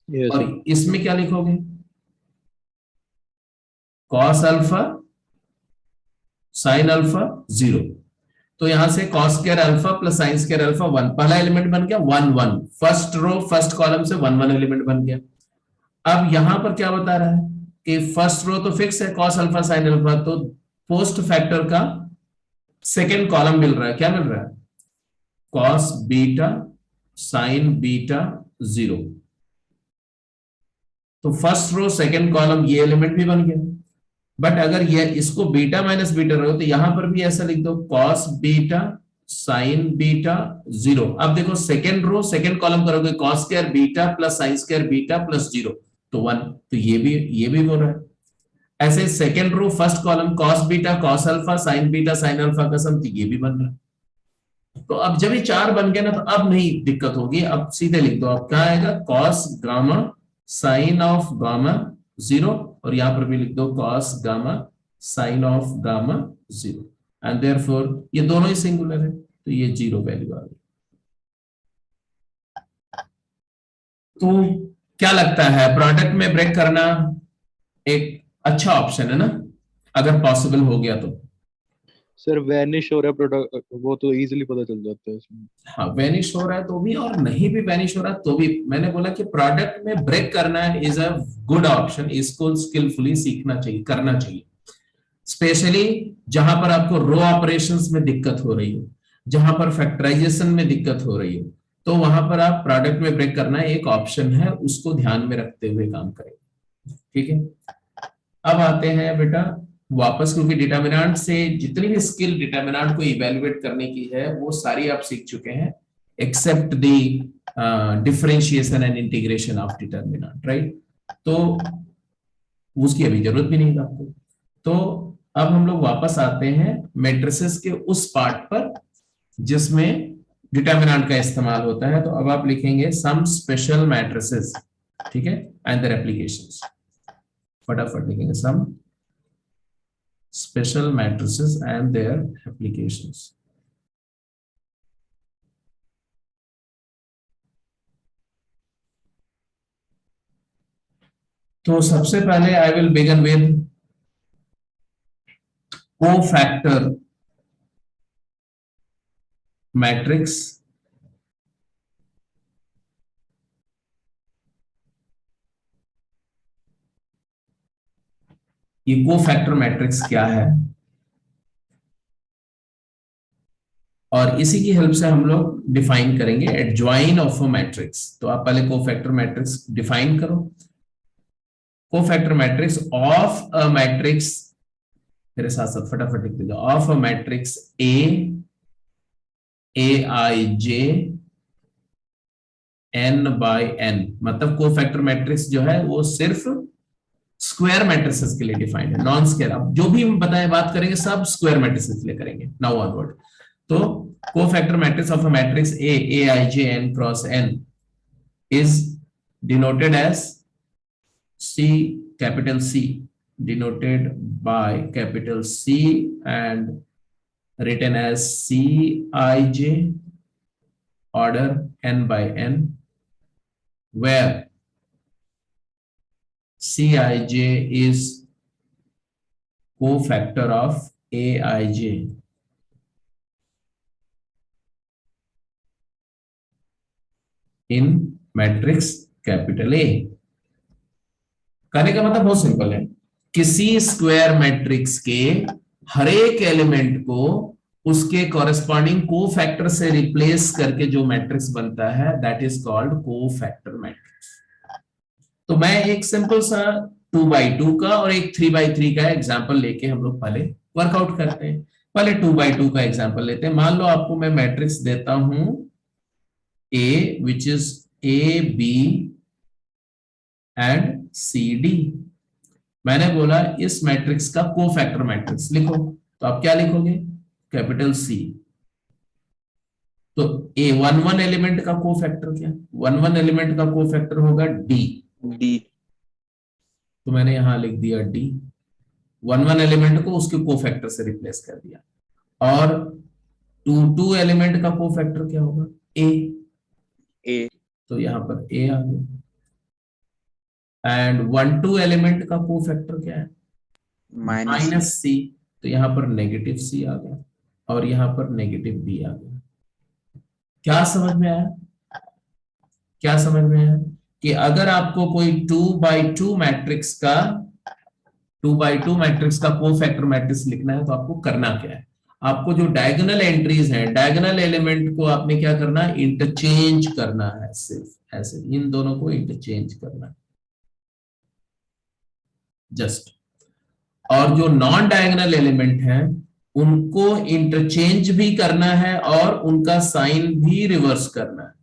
yes. और इसमें क्या लिखोगे? Cos alpha sine alpha 0। तो यहां से cos square alpha plus sine square alpha 1, पहला एलिमेंट बन गया 1 1, फर्स्ट रो फर्स्ट कॉलम से 1 1 एलिमेंट बन गया। अब यहां पर क्या बता रहा है कि फर्स्ट रो तो फिक्स है कॉस अल्फा साइन अल्फा, तो पोस्ट फैक्टर का सेकेंड कॉलम मिल रहा है, क्या मिल रहा है? Cos beta sine beta 0। तो फर्स्ट रो सेकेंड कॉलम ये एलिमेंट भी बन गया। बट अगर ये इसको बीटा माइनस बीटा रहो तो यहां पर भी ऐसा लिख दो कॉस बीटा साइन बीटा 0। अब देखो सेकेंड रो सेकेंड कॉलम करोगे cos square beta plus sine square beta plus 0, तो 1, तो ये भी बोल रहा है। ऐसे second row first column cos beta cos alpha sine beta sine alpha का सम, ये भी बन रहा है। तो अब जब ये 4 बन गया ना, तो अब नहीं दिक्कत होगी, अब सीधे लिख दो। अब क्या आएगा? Cos gamma sine of gamma 0, और यहां पर भी लिख दो cos gamma sine of gamma 0, and therefore ये दोनों ही सिंगुलर है, तो ये 0 वैल्यू आ गई। तो क्या लगता है प्रोडक्ट में ब्रेक करना एक अच्छा ऑप्शन है ना, अगर पॉसिबल हो गया तो? सर वैनिश हो रहा है प्रोडक्ट, वो तो इजीली पता चल जाता है इसमें। हाँ, वैनिश हो रहा है तो भी, और नहीं भी वैनिश हो रहा तो भी, मैंने बोला कि प्रोडक्ट में ब्रेक करना इज अ गुड ऑप्शन, इसको स्किलफुली सीखना चाहिए, करना चाहिए। स्पेशली जहां पर आपको रो ऑपरेशंस में दिक्कत हो रही हो, जहां पर फैक्टराइजेशन में दिक्कत हो रही हो, तो वहां पर आप प्रोडक्ट में ब्रेक करना एक ऑप्शन है, उसको ध्यान में रखते हुए काम करें। ठीक है, अब आते हैं बेटा वापस, क्योंकि डिटर्मिनेंट से जितनी भी स्किल डिटर्मिनेंट को इवेलुएट करने की है वो सारी आप सीख चुके हैं, except the differentiation and integration of determinant, right? तो उसकी अभी जरूरत भी नहीं है आपको। तो अब हम लोग वापस आते हैं मैट्रिसेस के उस पार्ट पर जिसमें डिटर्मिनेंट का इस्तेमाल होता है। तो अब आप लिखेंगे सम स्पेशल मैट्रिसेस, ठीक है, एंड देयर एप्लीकेशंस। फटाफट लिखेंगे some special matrices and their applications. तो सबसे पहले I will begin with cofactor matrix. ये कोफैक्टर मैट्रिक्स क्या है, और इसी की हेल्प से हम लोग डिफाइन करेंगे एडजॉइन ऑफ अ मैट्रिक्स। तो आप पहले कोफैक्टर मैट्रिक्स डिफाइन करो। Cofactor matrix of a matrix, मेरे साथ साथ फटाफट लिख दीजिए, of a matrix a i j n by n. मतलब कोफैक्टर मैट्रिक्स जो है वो सिर्फ स्क्वायर मैट्रिसेस के लिए डिफाइंड है, नॉन स्क्वायर। अब जो भी हम बताएं बात करेंगे सब स्क्वायर मैट्रिसेस के लिए करेंगे नाउ ऑनवर्ड। तो cofactor matrix of a matrix a i j n cross n is denoted as C, capital C, denoted by capital C and written as Cij order n by n, where Cij is cofactor of Aij in matrix capital A। कहने का मतलब बहुत simple है, किसी square matrix के हर एक element को उसके कॉरेस्पॉन्डिंग कोफैक्टर से रिप्लेस करके जो मैट्रिक्स बनता है that is called cofactor matrix. तो मैं एक सिंपल सा 2x2 का और एक 3x3 का एग्जांपल लेके हम लोग पहले वर्कआउट करते हैं। पहले 2x2 का एग्जांपल लेते हैं। मान लो आपको मैं मैट्रिक्स देता हूं A which is AB and CD। मैंने बोला इस मैट्रिक्स का कोफैक्टर मैट्रिक्स लिखो, तो आप क्या लिखोगे, कैपिटल C। तो A11 एलिमेंट का कोफैक्टर क्या, 11 एलिमेंट का कोफैक्टर होगा D। तो मैंने यहां लिख दिया D, 11 एलिमेंट को उसके कोफैक्टर से रिप्लेस कर दिया। और 22 एलिमेंट का कोफैक्टर क्या होगा, A। तो यहां पर A आ गया। एंड 12 एलिमेंट का कोफैक्टर क्या है, -C। तो यहां पर नेगेटिव C आ गया और यहां पर नेगेटिव B आ गया। क्या समझ में आया, क्या समझ में आया कि अगर आपको कोई 2x2 मैट्रिक्स का 2x2 मैट्रिक्स का कोफैक्टर मैट्रिक्स लिखना है तो आपको करना क्या है, आपको जो डायगोनल एंट्रीज हैं, डायगोनल एलिमेंट को आपने क्या करना है, इंटरचेंज करना है। सिर्फ ऐसे इन दोनों को इंटरचेंज करना है जस्ट। और जो नॉन डायगोनल एलिमेंट हैं उनको इंटरचेंज भी करना है और उनका साइन भी रिवर्स करना है।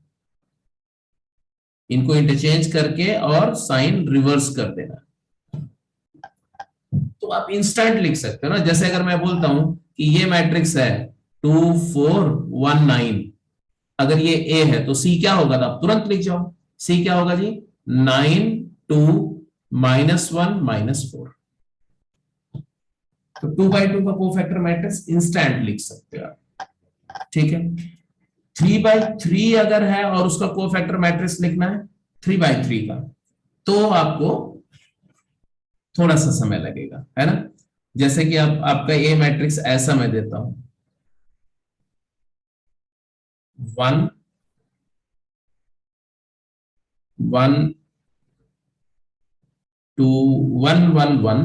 इनको इंटरचेंज करके और साइन रिवर्स कर देना। तो आप इंस्टेंट लिख सकते हो ना, जैसे अगर मैं बोलता हूं कि ये मैट्रिक्स है 2 4 1 9, अगर ये A है तो C क्या होगा, तो आप तुरंत लिख जाओ। C क्या होगा जी, 9 2 -1 -4। तो 2x2 का कोफैक्टर मैट्रिक्स इंस्टेंट लिख सकते हो आप, ठीक है। 3x3 अगर है और उसका कोफैक्टर मैट्रिक्स लिखना है 3x3 का, तो आपको थोड़ा सा समय लगेगा, है ना। जैसे कि आपका A मैट्रिक्स ऐसा मैं देता हूं 1 1 2 1 1 1,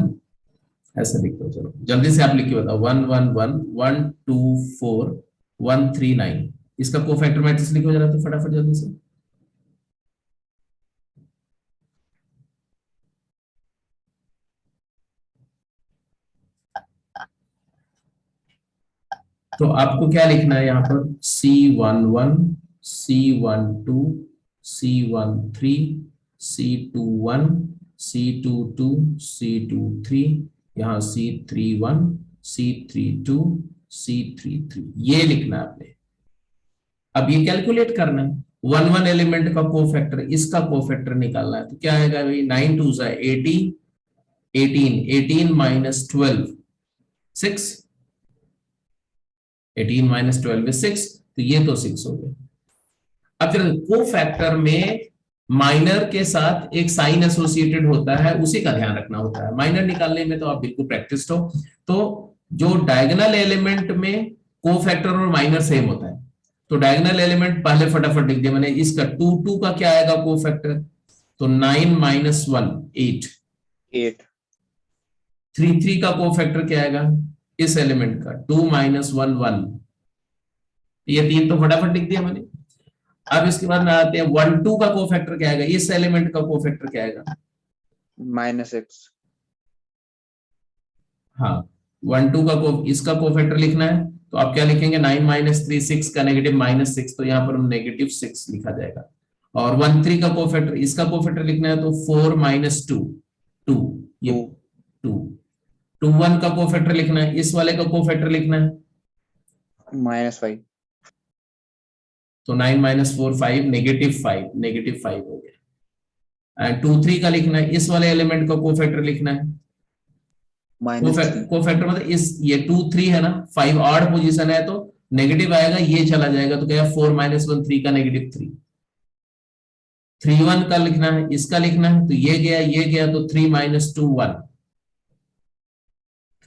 ऐसा लिख दो। चलो जल्दी से आप लिख के बताओ, 1 1 1 1 2 4 1 3 9। इसका कोफैक्टर मैट्रिक्स लिखो जरा, तो फटाफट जल्दी से। तो आपको क्या लिखना है यहाँ पर C11, C12, C13, C21, C22, C23, यहाँ C31, C32, C33, ये लिखना है आपने। अब ये कैलकुलेट करना है, वन वन एलिमेंट का कोफैक्टर, इसका कोफैक्टर निकालना है। तो क्या आएगा भाई, 9 2 18, 18 माइनस 12 6, 18 माइनस 12 is 6, तो ये तो 6 हो गया। अब फिर कोफैक्टर में माइनर के साथ एक साइन एसोसिएटेड होता है, उसी का ध्यान रखना होता है। माइनर निकालने में तो आप बिल्कुल प्रैक्टिस्ड हो। तो जो डायगोनल एलिमेंट में कोफैक्टर और माइनर सेम होता है, तो डायगोनल एलिमेंट पहले फटाफट लिख दिया मैंने। इसका 2 2 का क्या आएगा कोफैक्टर, तो 9 माइनस 1 8, 3 3 का कोफैक्टर क्या आएगा इस एलिमेंट का, 2 माइनस 1 1, ये 3 तो फटाफट लिख दिया मैंने। अब इसके बाद में आते हैं 1 2 का कोफैक्टर क्या आएगा, इस एलिमेंट का कोफैक्टर क्या आएगा, -6। हाँ 1 2 का इसका कोफैक्टर लिखना है, तो आप क्या लिखेंगे, 9 माइनस 3 6 का नेगेटिव -6, तो यहाँ पर हम -6 लिखा जाएगा। और 1 3 का कोफैक्टर, इसका कोफैक्टर लिखना है, तो 4 माइनस 2 2, ये 2 2 1 का कोफैक्टर लिखना है, इस वाले का कोफैक्टर लिखना है -5। तो 9 माइनस 4 5, -5 हो गया। एंड 2 3 का लिखना है, इस वाले एलिमेंट का कोफैक्टर लिखना है, कोफैक्टर मतलब इस ये 2 3 है ना, 5 ऑड पोजीशन है तो नेगेटिव आएगा, ये चला जाएगा, तो क्या 4 माइनस 1 3 का -3। 3 1 का लिखना है, इसका लिखना है, तो ये गया तो 3 माइनस 2 1,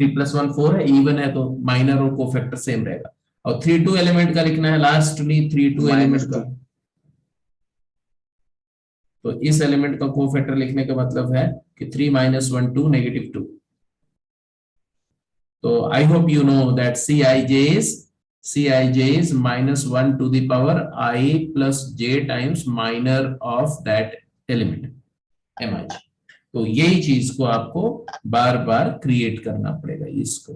3 प्लस 1 4 है, इवन है तो माइनर और कोफैक्टर सेम रहेगा। और 3 2 एलिमेंट का लिखना है, लास्टली 3 2 एलिमेंट का, तो इस एलिमेंट का कोफैक्टर लिखने का मतलब है कि 3 माइनस 1 2 -2। तो I hope you know that Cij is -1 to the power I plus j times minor of that element Mij। तो यही चीज को आपको बार बार क्रिएट करना पड़ेगा इसको।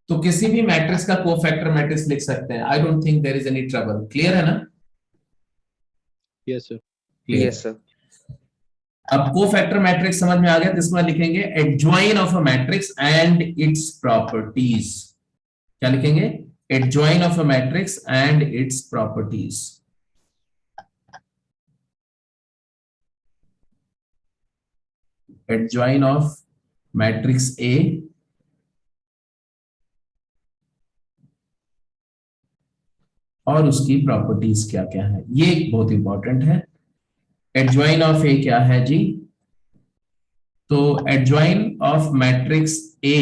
तो किसी भी मैट्रिक्स का कोफैक्टर मैट्रिक्स लिख सकते हैं, I don't think there is any trouble. Clear है ना? Yes sir. Yes sir. अब कोफैक्टर मैट्रिक्स समझ में आ गया, तो इसमें लिखेंगे adjoint of a matrix and its properties. क्या लिखेंगे? Adjoint of a matrix and its properties. Adjoint of matrix a और उसकी प्रॉपर्टीज क्या क्या है, ये बहुत इंपॉर्टेंट है। एडजॉइन ऑफ ए क्या है जी? तो adjoin of matrix A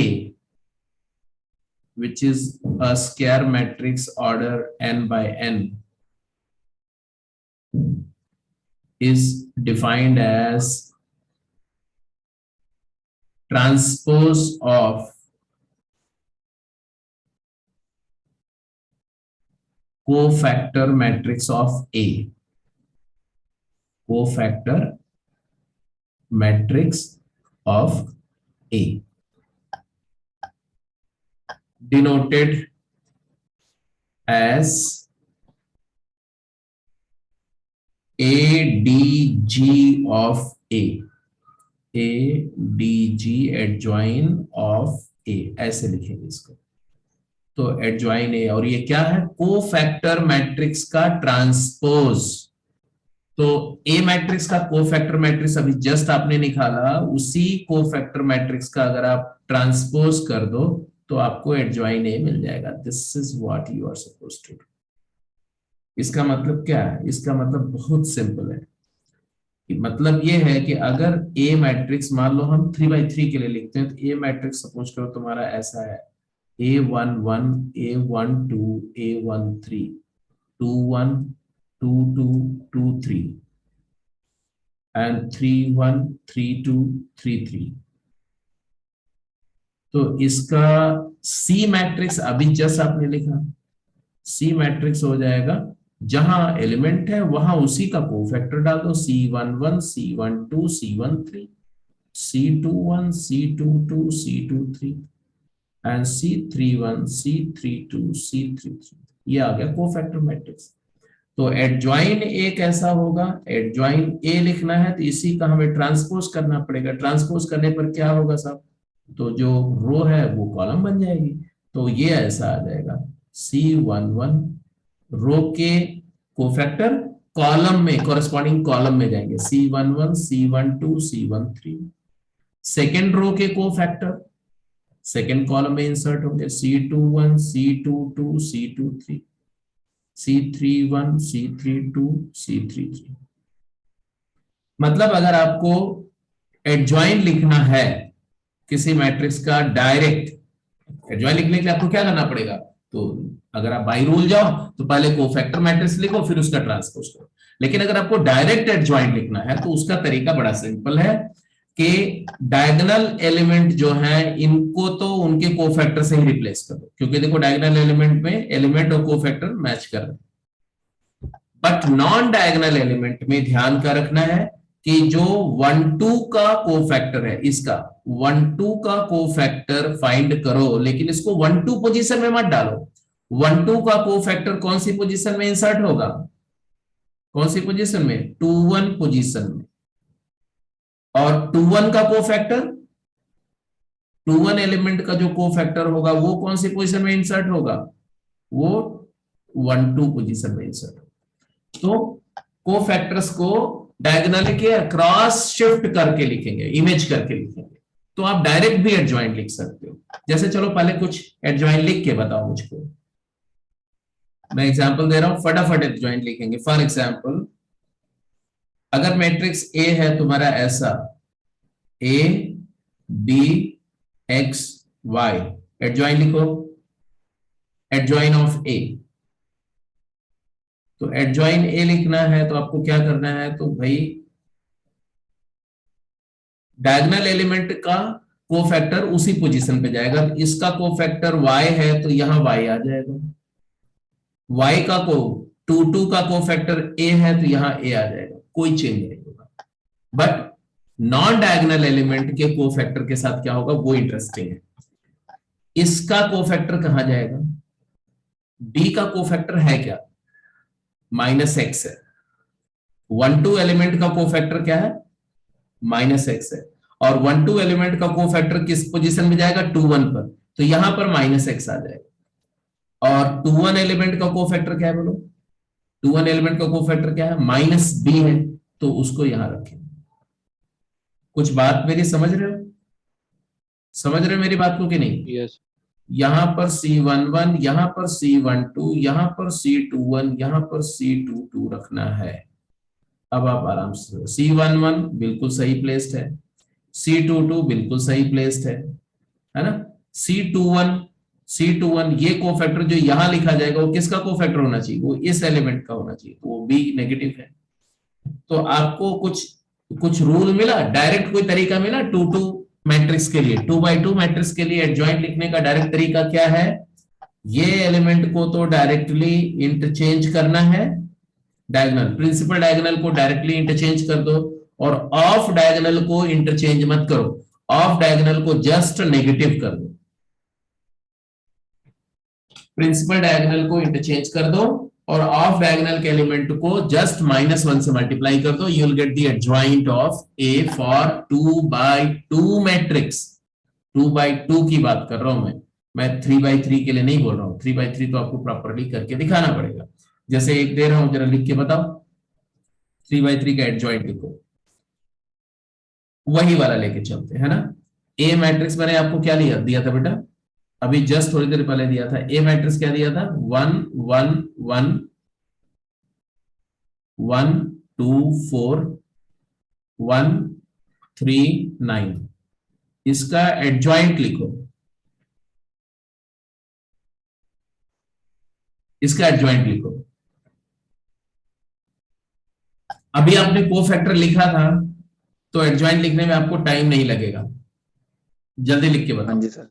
which is a square matrix order n by n is defined as transpose of cofactor matrix of A, cofactor matrix of A, denoted as ADG of A, ADG adjoin of A, ऐसे लिखेंगे इसको। तो adjoint ए, और ये क्या है? Cofactor matrix का transpose. तो ए मैट्रिक्स का कोफैक्टर मैट्रिक्स अभी जस्ट आपने निकाला, उसी कोफैक्टर मैट्रिक्स का अगर आप ट्रांसपोज कर दो तो आपको एडजॉइन ए मिल जाएगा। This is what you are supposed to do. इसका मतलब क्या है? इसका मतलब बहुत सिंपल है। मतलब ये है कि अगर ए मैट्रिक्स, मान लो हम 3/3 के लिए लिखते हैं, तो ए मैट्रिक्स सपोज करो तुम्हारा ऐसा है, A11, A12, A13, 21, 22, 23 and 31, 32, 33। तो इसका सी मैट्रिक्स अभी जस्ट आपने लिखा, सी मैट्रिक्स हो जाएगा जहां एलिमेंट है वहां उसी का कोफैक्टर डाल दो, C11, C12, C13, C21, C22, C23। And C31 C32 C33, ये आ गया कोफैक्टर मैट्रिक्स। तो एडजॉइन ए कैसा होगा, एडजॉइन ए लिखना है तो इसी का हमें ट्रांसपोज करना पड़ेगा। ट्रांसपोज करने पर क्या होगा साहब, तो जो रो है वो कॉलम बन जाएगी। तो ये ऐसा आ जाएगा C11, रो के कोफैक्टर कॉलम में, कॉरेस्पॉन्डिंग कॉलम में जाएंगे C11 C12 C13। Second row के कोफैक्टर सेकेंड कॉलम में इंसर्ट होंगे C21 C22 C23 C31 C32 C33। मतलब अगर आपको एडजॉइन लिखना है किसी मैट्रिक्स का, डायरेक्ट एडजॉइन लिखने के लिए आपको क्या करना पड़ेगा, तो अगर आप बाई रूल जाओ तो पहले कोफैक्टर मैट्रिक्स लिखो फिर उसका ट्रांसपोज करो। लेकिन अगर आपको डायरेक्ट एडजॉइन लिखना है तो उसका तरीका बड़ा सिंपल है कि डायगोनल एलिमेंट जो है इनको तो उनके कोफैक्टर से ही रिप्लेस कर दो, क्योंकि देखो डायगोनल एलिमेंट में एलिमेंट और कोफैक्टर मैच कर रहे हैं। बट नॉन डायगोनल एलिमेंट में ध्यान का रखना है कि जो 1 2 का कोफैक्टर है, इसका 1 2 का कोफैक्टर फाइंड करो, लेकिन इसको 1 2 पोजीशन में मत डालो। 1 2 का कोफैक्टर कौन सी पोजीशन में इंसर्ट होगा, कौन सी पोजीशन में, 2 1 पोजीशन में। और 2 1 का कोफैक्टर, 2 1 एलिमेंट का जो कोफैक्टर होगा वो कौन सी पोजीशन में इंसर्ट होगा, वो 1 2 पोजीशन में इंसर्ट होगा। तो कोफैक्टर्स को डायगोनल के अक्रॉस शिफ्ट करके लिखेंगे, इमेज करके लिखेंगे। तो आप डायरेक्ट भी एडजॉइंट लिख सकते हो। जैसे चलो पहले कुछ एडजॉइंट लिख के बताओ मुझको, मैं एग्जांपल दे रहा हूं, फटाफट एडजॉइंट लिखेंगे। फॉर एग्जांपल अगर मैट्रिक्स ए है तुम्हारा ऐसा, a b x y, adjoint लिखो, एडजॉइन ऑफ ए। तो एडजॉइन ए लिखना है तो आपको क्या करना है, तो भाई डायगोनल एलिमेंट का कोफैक्टर उसी पोजीशन पे जाएगा। इसका कोफैक्टर y है तो यहां y आ जाएगा, y का को 2 2 का कोफैक्टर a है तो यहां a आ जाएगा, कोई चेंज नहीं होगा। बट नॉन डायगोनल एलिमेंट के कोफैक्टर के साथ क्या होगा वो इंटरेस्टिंग है। इसका कोफैक्टर कहां जाएगा, b का कोफैक्टर है क्या, -x है। 1 2 एलिमेंट का कोफैक्टर क्या है, -x है। और 1 2 एलिमेंट का कोफैक्टर किस पोजीशन में जाएगा, 2 1 पर, तो यहां पर -x आ जाएगा। और 2 1 एलिमेंट का कोफैक्टर क्या है बोलो, 2 1 एलिमेंट का कोफैक्टर क्या है, -b है, तो उसको यहां रखें। कुछ बात मेरी समझ रहे हो, समझ रहे हो मेरी बात को कि नहीं। यस यहां पर C11, यहां पर C12, यहां पर C21, यहां पर C22 रखना है। अब आप आराम से, C11 बिल्कुल सही प्लेस्ड है, C22 बिल्कुल सही प्लेस्ड है ना। C21 ये कोफैक्टर जो यहां लिखा जाएगा वो किसका कोफैक्टर होना चाहिए, वो इस एलिमेंट का होना चाहिए, तो वो B नेगेटिव है। तो आपको कुछ कुछ रूल मिला, डायरेक्ट कोई तरीका मिला 2 2 मैट्रिक्स के लिए, 2 by 2 मैट्रिक्स के लिए एडजॉइंट लिखने का डायरेक्ट तरीका क्या है, ये एलिमेंट को तो डायरेक्टली इंटरचेंज करना है, डायगोनल प्रिंसिपल डायगोनल को डायरेक्टली इंटरचेंज कर दो, और ऑफ डायगोनल को इंटरचेंज मत करो, ऑफ डायगोनल को जस्ट नेगेटिव कर दो। प्रिंसिपल डायगोनल को इंटरचेंज कर दो और ऑफ डायगोनल के एलिमेंट को जस्ट -1 से मल्टीप्लाई कर दो, you will get the adjoint of A for 2 by 2 matrix. 2 by 2 की बात कर रहा हूं मैं 3 by 3 के लिए नहीं बोल रहा हूं। 3 by 3 तो आपको प्रॉपर्ली करके दिखाना पड़ेगा। जैसे एक दे रहा हूं, जरा लिख के बताओ, 3 by 3 का एडजॉइंट लिखो, वही वाला लेके चलते हैं, है ना। ए मैट्रिक्स मैंने आपको क्या दिया था बेटा, अभी जस्ट थोड़ी देर पहले दिया था। ए मैट्रिक्स क्या दिया था, 1 1 1 1 2 4 1 3 9। इसका एडजॉइंट लिखो, इसका एडजॉइंट लिखो। अभी आपने कोफैक्टर लिखा था तो एडजॉइंट लिखने में आपको टाइम नहीं लगेगा, जल्दी लिख के हाँ बताओ। जी सर।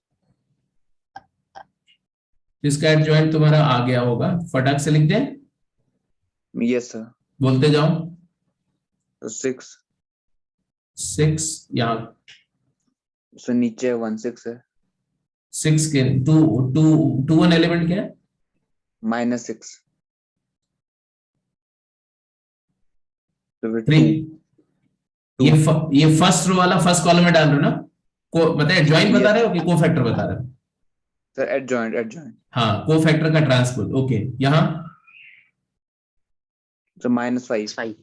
इसका एडजॉइंट तुम्हारा आ गया होगा, फटाक से लिख दें, यस सर। बोलते जाओ। 6 6 यहाँ सर, नीचे 1 6 है। 6 के 2 1 एलिमेंट क्या है? -6 तो फिर 3। 2 ये फर्स्ट रो वाला फर्स्ट कॉलम में डाल रहे हो ना? को मतलब एडजॉइंट बता Yes. रहे हो कि कोफैक्टर बता रहे हो? सर एडजॉइंट हाँ, कोफैक्टर का ट्रांसपोज। ओके, यहाँ तो -5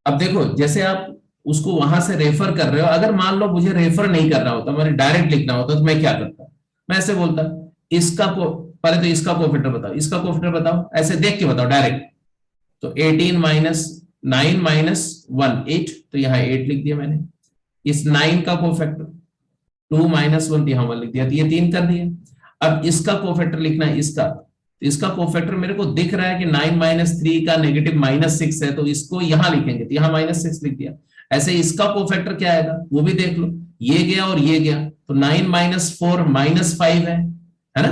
अब देखो, जैसे आप उसको वहां से रेफर कर रहे हो, अगर मान लो मुझे रेफर नहीं करना होता, मैंने डायरेक्ट लिखना होता, तो मैं क्या करता? मैं ऐसे बोलता, इसका को पहले तो इसका कोफैक्टर बताओ, इसका कोफैक्टर बताओ, ऐसे देख के बताओ डायरेक्ट। तो 18 माइनस 9 माइनस 1 8, तो यहाँ 8 लिख दिया मैंने। इस 9 का कोफैक्टर 2 माइनस 1, यहाँ 1 लिख दिया, तो ये 3 कर दिया। अब इसका कोफैक्टर लिखना है, इसका कोफैक्टर मेरे को दिख रहा है कि 9 माइनस 3 का नेगेटिव -6 है, तो इसको यहां लिखेंगे, तो यहाँ -6 लिख दिया। ऐसे इसका कोफैक्टर क्या आएगा वो भी देख लो, ये गया और ये गया, तो 9 माइनस 4 -5 है ना?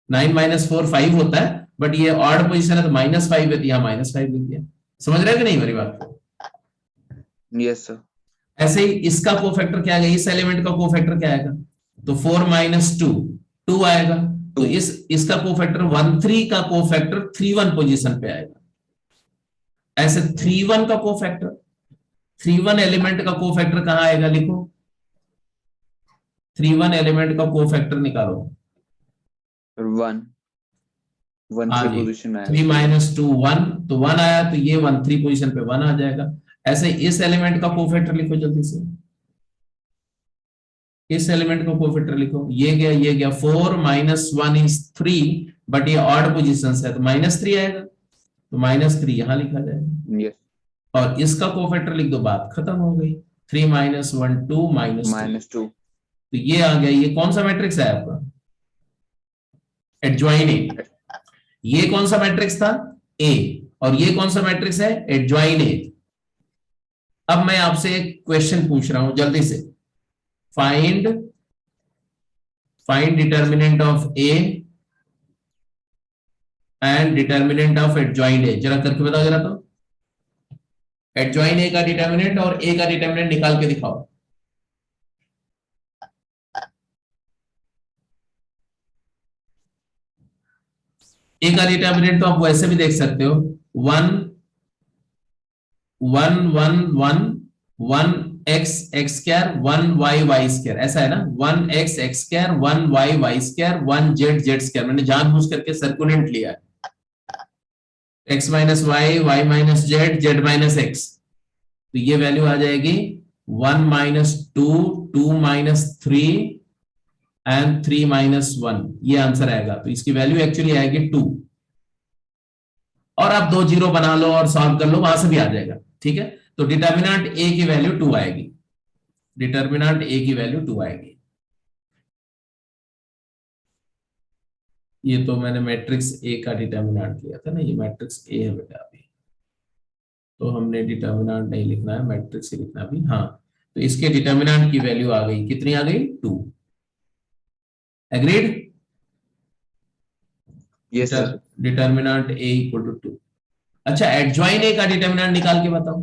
9 माइनस 4 5 होता है, बट ये ऑड पोजीशन है तो -5 है, तो यहाँ -5 लिख दिया। समझ रहे हो कि नहीं मेरी बात को? यस सर ऐसे ही इसका कोफैक्टर क्या आएगा, इस एलिमेंट का कोफैक्टर क्या आएगा? तो 4 माइनस 2 2 आएगा, तो इसका कोफैक्टर 1 3 का कोफैक्टर 3 1 पोजीशन पे आएगा। ऐसे 3 1 का कोफैक्टर 3 1 एलिमेंट का कोफैक्टर कहां आएगा, लिखो। 3 1 एलिमेंट का कोफैक्टर निकालो। 1 1 3 पोजीशन आया 3 माइनस 2 1, तो 1 आया, तो ये 1 3 पोजीशन पे 1 आ जाएगा। ऐसे इस एलिमेंट का कोफैक्टर लिखो जल्दी से, इस एलिमेंट का कोफैक्टर लिखो, ये गया 4 माइनस 1 इज 3, बट ये ऑड पोजीशन है तो -3 आएगा, तो -3 यहां लिखा जाएगा। यस और इसका कोफैक्टर लिख दो, बात खत्म हो गई। 3 माइनस 1 2 माइनस 2, -2 तो ये आ गया। ये कौन सा मैट्रिक्स है आपका? एडजॉइन ए। ये कौन सा मैट्रिक्स था? ए। और ये कौन सा मैट्रिक्स है? एडजॉइन ए। अब मैं आपसे एक क्वेश्चन पूछ रहा हूं जल्दी से, find determinant of A and determinant of adjoint A. जरा करके बताओ जरा, तो एडजॉइन ए का डिटर्मिनेंट और ए का डिटर्मिनेंट निकाल के दिखाओ। ए का डिटर्मिनेंट तो आप वैसे भी देख सकते हो, 1 1 1 1 1 x x square 1 y y square, ऐसा है ना? 1 x x square 1 y y square 1 z z square. मैंने जानबूझ करके सर्कुलेंट लिया है, x minus y y minus z z minus x, तो ये वैल्यू आ जाएगी 1 माइनस 2 2 माइनस 3 एंड 3 माइनस 1, ये आंसर आएगा। तो इसकी वैल्यू एक्चुअली आएगी 2, और आप 2 जीरो बना लो और सॉल्व कर लो, वहां से भी आ जाएगा। ठीक है, तो डिटर्मिनेंट ए की वैल्यू 2 आएगी, डिटर्मिनेंट ए की वैल्यू 2 आएगी। ये तो मैंने मैट्रिक्स ए का डिटर्मिनेंट लिया था ना, ये मैट्रिक्स ए है बेटा अभी, तो हमने डिटर्मिनेंट नहीं लिखना है, मैट्रिक्स ही लिखना भी। हाँ, तो इसके डिटर्मिनेंट की वैल्यू आ गई, कितनी आ गई? 2। Agreed? Yes sir determinant a equal to 2। अच्छा, एडजॉइन ए का डिटर्मिनेंट निकाल के बताओ।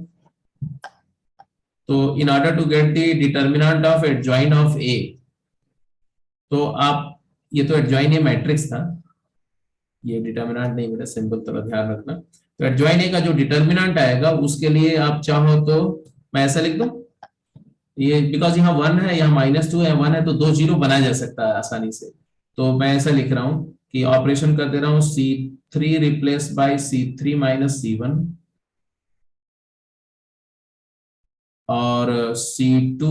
तो in order to get the determinant of adjoint of ए, तो आप, ये तो एडजॉइन ए मैट्रिक्स था, ये डिटर्मिनेंट नहीं बेटा, सिंपल, थोड़ा ध्यान रखना। तो एडजॉइन ए का जो डिटर्मिनेंट आएगा उसके लिए आप चाहो तो मैं ऐसा लिख दूं, ये बिकॉज यहाँ 1 है, यहाँ -2 है, 1 है, तो 2 जीरो बनाया जा सकता है आसानी से। तो मैं ऐसा लिख रहा हूं कि ऑपरेशन कर दे रहा हूं, C3 replace by C3 minus C1 और C2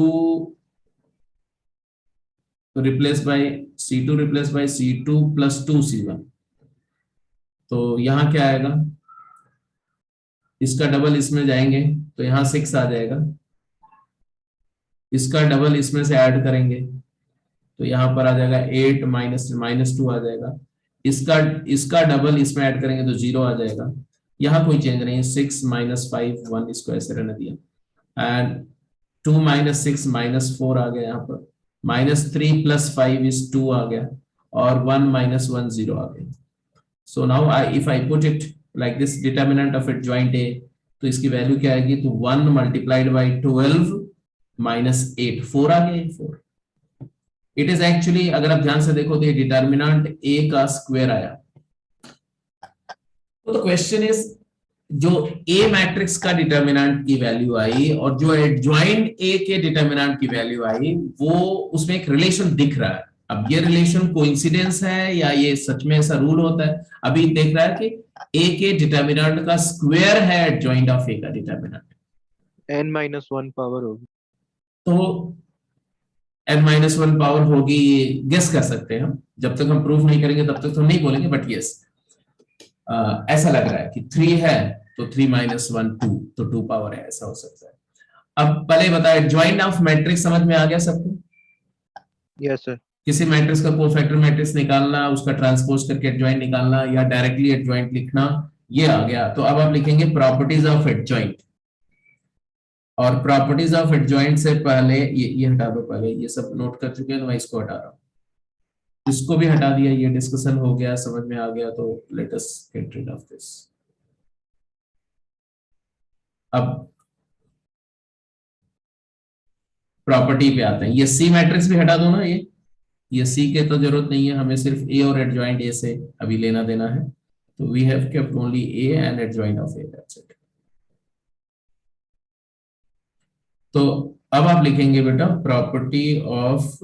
replace by C2 plus 2C1। तो यहाँ क्या आएगा, इसका डबल इसमें जाएंगे तो यहाँ 6 आ जाएगा, इसका डबल इसमें से ऐड करेंगे तो यहाँ पर आ जाएगा 8 -2 आ जाएगा, इसका डबल इसमें ऐड करेंगे तो 0 आ जाएगा। यहाँ कोई चेंज नहीं है, 6 -5 1, इसको ऐसे रहने दिया। एंड 2 - 6 -4 आ गया, यहाँ पर -3 + 5 is 2 आ गया, और 1 - 1 0 आ गया। So now if I put it like this, determinant of adjoint A, तो इसकी वैल्यू क्या आएगी? तो 1 × 12 - 8 4 आ गया, 4 इट इज एक्चुअली, अगर आप ध्यान से देखो तो ये डिटर्मिनेंट ए का स्क्वायर आया। तो क्वेश्चन इज, जो ए मैट्रिक्स का डिटर्मिनेंट की वैल्यू आई और जो एडजॉइंट ए के डिटर्मिनेंट की वैल्यू आई, वो उसमें एक रिलेशन दिख रहा है। अब ये रिलेशन कोइंसिडेंस है या ये सच में ऐसा रूल होता है? अभी देख रहा है कि ए के डिटर्मिनेंट का स्क्वायर है एडजॉइंट ऑफ ए का डिटर्मिनेंट, n-1 पावर होगी। तो n-1 पावर होगी, गेस कर सकते हैं हम। जब तक हम प्रूफ नहीं करेंगे तब तक तो नहीं बोलेंगे, बट यस ऐसा लग रहा है कि 3 है तो 3 - 1 2, तो 2 पावर है, ऐसा हो सकता है। अब पहले बताए, एडजॉइंट ऑफ मैट्रिक्स समझ में आ गया सबको? Yes sir. किसी मैट्रिक्स का कोफैक्टर मैट्रिक्स निकालना, उसका ट्रांसपोज करके एडजॉइंट निकालना या डायरेक्टली एडजॉइंट लिखना, ये आ गया। तो अब आप लिखेंगे प्रॉपर्टीज ऑफ एडजॉइंट, और प्रॉपर्टीज ऑफ एडजॉइंट से पहले ये हटा दो, पहले ये सब नोट कर चुके हैं तो मैं इसको हटा रहा हूं, इसको भी हटा दिया। ये डिस्कशन हो गया, समझ में आ गया, तो let us get rid of this. अब प्रॉपर्टी पे आते हैं। ये सी मैट्रिक्स भी हटा दो ना, ये सी के तो जरूरत नहीं है, हमें सिर्फ ए और एडजॉइंट ए से अभी लेना देना है। तो we have kept only a and adjoint of a, that's it. तो अब आप लिखेंगे बेटा property of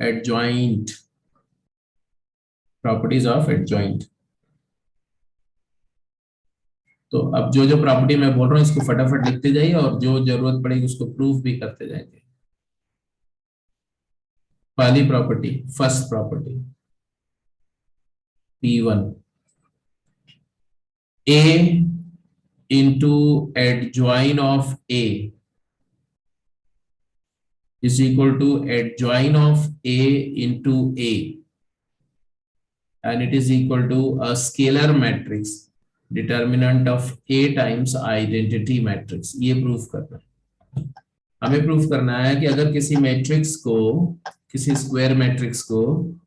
adjoint, properties of adjoint. तो अब जो जो प्रॉपर्टी मैं बोल रहा हूँ इसको फटाफट लिखते जाइए, और जो जरूरत पड़ेगी उसको प्रूफ भी करते जाएंगे। पहली property, first property, P1, A into adjoint of A is equal to adjoint of A into A, and it is equal to a scalar matrix determinant of A times identity matrix। ये proof करना है हमें। Proof करना है कि अगर किसी matrix को, किसी स्क्वायर मैट्रिक्स को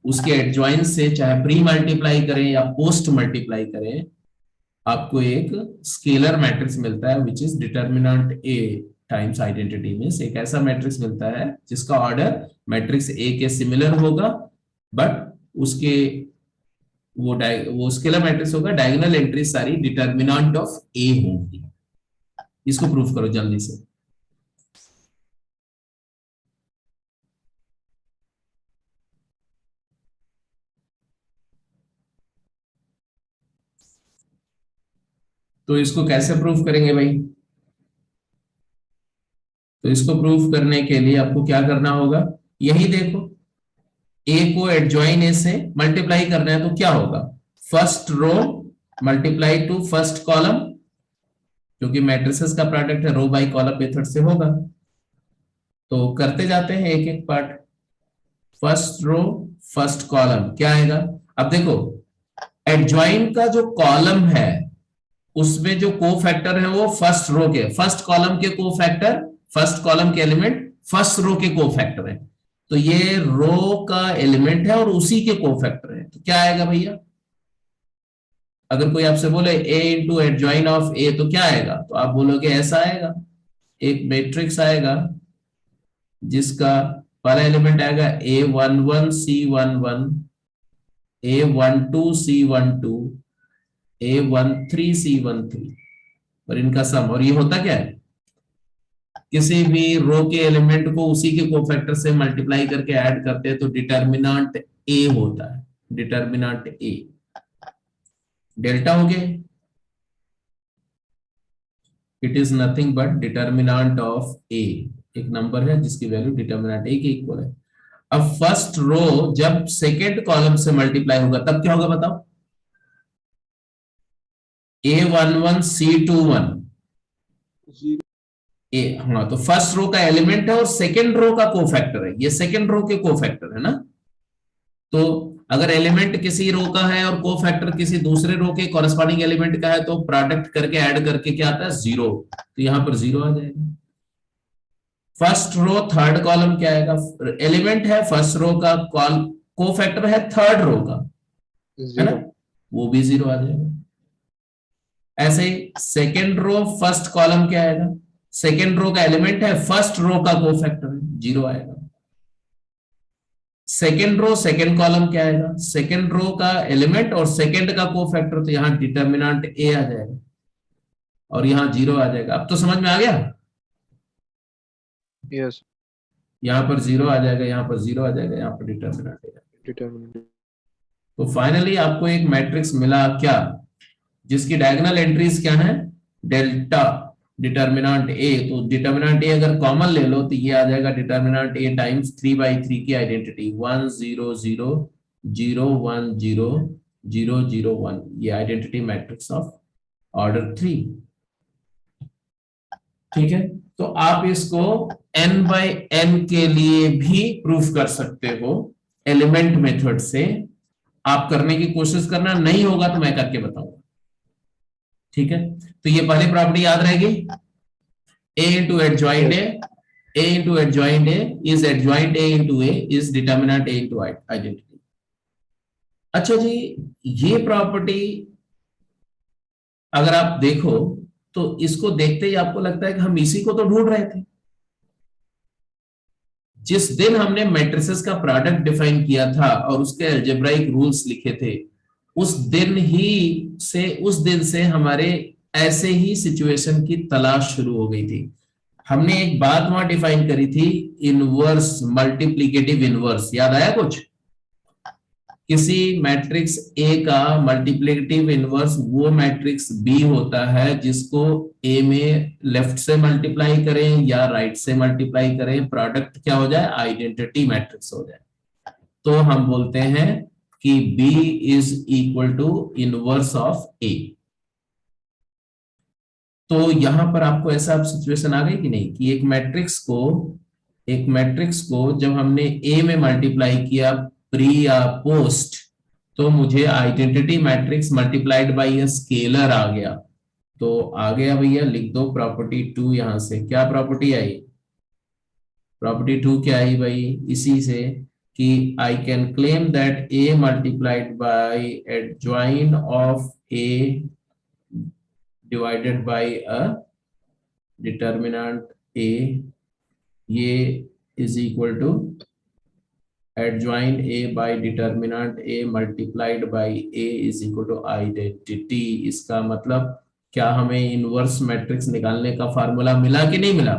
उसके एडजॉइंट से चाहे प्री मल्टीप्लाई करें या पोस्ट मल्टीप्लाई करें, आपको एक स्केलर मैट्रिक्स मिलता है which is determinant A times identity. Means एक ऐसा मैट्रिक्स मिलता है जिसका ऑर्डर मैट्रिक्स ए के सिमिलर होगा, बट उसके वो स्केलर मैट्रिक्स होगा, डायगोनल एंट्री सारी डिटर्मिनेंट ऑफ ए होंगी। इसको प्रूफ करो जल्दी से। तो इसको कैसे प्रूफ करेंगे भाई? तो इसको प्रूफ करने के लिए आपको क्या करना होगा, यही देखो, ए को एडजॉइन ए से मल्टीप्लाई करना है तो क्या होगा, first row multiply to first column, क्योंकि मैट्रिसेस का प्रोडक्ट है, रो बाई कॉलम मेथड से होगा। तो करते जाते हैं एक एक part. First row first column क्या आएगा? अब देखो एडजॉइन का जो कॉलम है उसमें जो कोफैक्टर है वो फर्स्ट रो के, फर्स्ट कॉलम के कोफैक्टर, फर्स्ट कॉलम के एलिमेंट फर्स्ट रो के कोफैक्टर है। तो ये रो का एलिमेंट है और उसी के कोफैक्टर है। तो क्या आएगा भैया? अगर कोई आपसे बोले a into adjoin of a तो क्या आएगा? तो आप बोलोगे ऐसा आएगा, एक मैट्रिक्स आएगा जिसका पहला एलिमेंट आएगा a11 c11, a12 c12, a13 c13, और इनका सम। और ये होता क्या है, किसी भी रो के एलिमेंट को उसी के कोफैक्टर से मल्टीप्लाई करके ऐड करते हैं तो डिटर्मिनेंट ए होता है, डिटर्मिनेंट ए। डेल्टा हो गया, it is nothing but determinant of A, एक नंबर है जिसकी वैल्यू डिटर्मिनेंट ए के इक्वल है। अब फर्स्ट रो जब सेकेंड कॉलम से मल्टीप्लाई होगा तब क्या होगा बताओ? a11 c21 ए, हाँ, तो फर्स्ट रो का एलिमेंट है और सेकेंड रो का कोफैक्टर है, ये सेकेंड रो के कोफैक्टर है ना। तो अगर एलिमेंट किसी रो का है और कोफैक्टर किसी दूसरे रो के कॉरेस्पॉन्डिंग एलिमेंट का है तो प्रोडक्ट करके ऐड करके क्या आता है? जीरो। तो यहां पर जीरो आ जाएगा। फर्स्ट रो थर्ड कॉलम क्या आएगा? एलिमेंट है फर्स्ट रो का, कोफैक्टर है थर्ड रो का, है ना, वो भी जीरो आ जाएगा। ऐसे ही सेकेंड रो फर्स्ट कॉलम क्या आएगा? सेकेंड रो का एलिमेंट है फर्स्ट रो का कोफैक्टर है, जीरो आएगा। सेकेंड रो सेकेंड कॉलम क्या आएगा, सेकेंड रो का एलिमेंट और सेकेंड का कोफैक्टर, तो यहां डिटर्मिनेंट ए आ जाएगा और यहां 0 आ जाएगा। अब तो समझ में आ गया, यस यहाँ पर 0 आ जाएगा, यहाँ पर 0 आ जाएगा, यहाँ पर डिटर्मिनेंट आ जाएगा। डिटरमिनेंट। तो फाइनली आपको एक मैट्रिक्स मिला क्या, जिसकी डायगोनल एंट्रीज क्या है, डेल्टा डिटर्मिनेंट ए। तो डिटर्मिनेंट ए अगर कॉमन ले लो तो ये आ जाएगा डिटर्मिनेंट ए टाइम्स 3/3 की आइडेंटिटी 1 0 0 0 1 0 0 0 1, ये आइडेंटिटी मैट्रिक्स ऑफ ऑर्डर 3। ठीक है, तो आप इसको n/n के लिए भी प्रूफ कर सकते हो एलिमेंट मेथड से। आप करने की कोशिश करना, नहीं होगा तो मैं करके बताऊंगा। ठीक है, तो ये पहली प्रॉपर्टी याद रहेगी, a into adjoint a into adjoint a is adjoint a into a is determinant a into identity। अच्छा जी, ये प्रॉपर्टी अगर आप देखो तो इसको देखते ही आपको लगता है कि हम इसी को तो ढूंढ रहे थे। जिस दिन हमने मैट्रिसेस का प्रोडक्ट डिफाइन किया था और उसके अलजेब्राइक रूल्स लिखे थे, उस दिन से हमारे ऐसे ही सिचुएशन की तलाश शुरू हो गई थी। हमने एक बात वहां डिफाइन करी थी, इनवर्स मल्टीप्लिकेटिव इनवर्स, याद आया कुछ? किसी मैट्रिक्स ए का मल्टीप्लिकेटिव इनवर्स वो मैट्रिक्स बी होता है जिसको ए में लेफ्ट से मल्टीप्लाई करें या राइट से मल्टीप्लाई करें, प्रोडक्ट क्या हो जाए, आइडेंटिटी मैट्रिक्स हो जाए। तो हम बोलते हैं कि B is equal to inverse of A। तो यहां पर आपको ऐसा सिचुएशन आ गई कि नहीं, कि एक मैट्रिक्स को जब हमने A में मल्टीप्लाई किया प्री या पोस्ट, तो मुझे identity matrix multiplied by a scalar आ गया। तो आ गया भैया, लिख दो प्रॉपर्टी 2 यहां से। क्या प्रॉपर्टी आई, प्रॉपर्टी 2 क्या आई भाई, इसी से कि I can claim that A multiplied by adjoint of A divided by a determinant A, ये is equal to adjoint A by determinant A multiplied by A is equal to identity। इसका मतलब क्या हमें इनवर्स मैट्रिक्स निकालने का formula मिला कि नहीं मिला?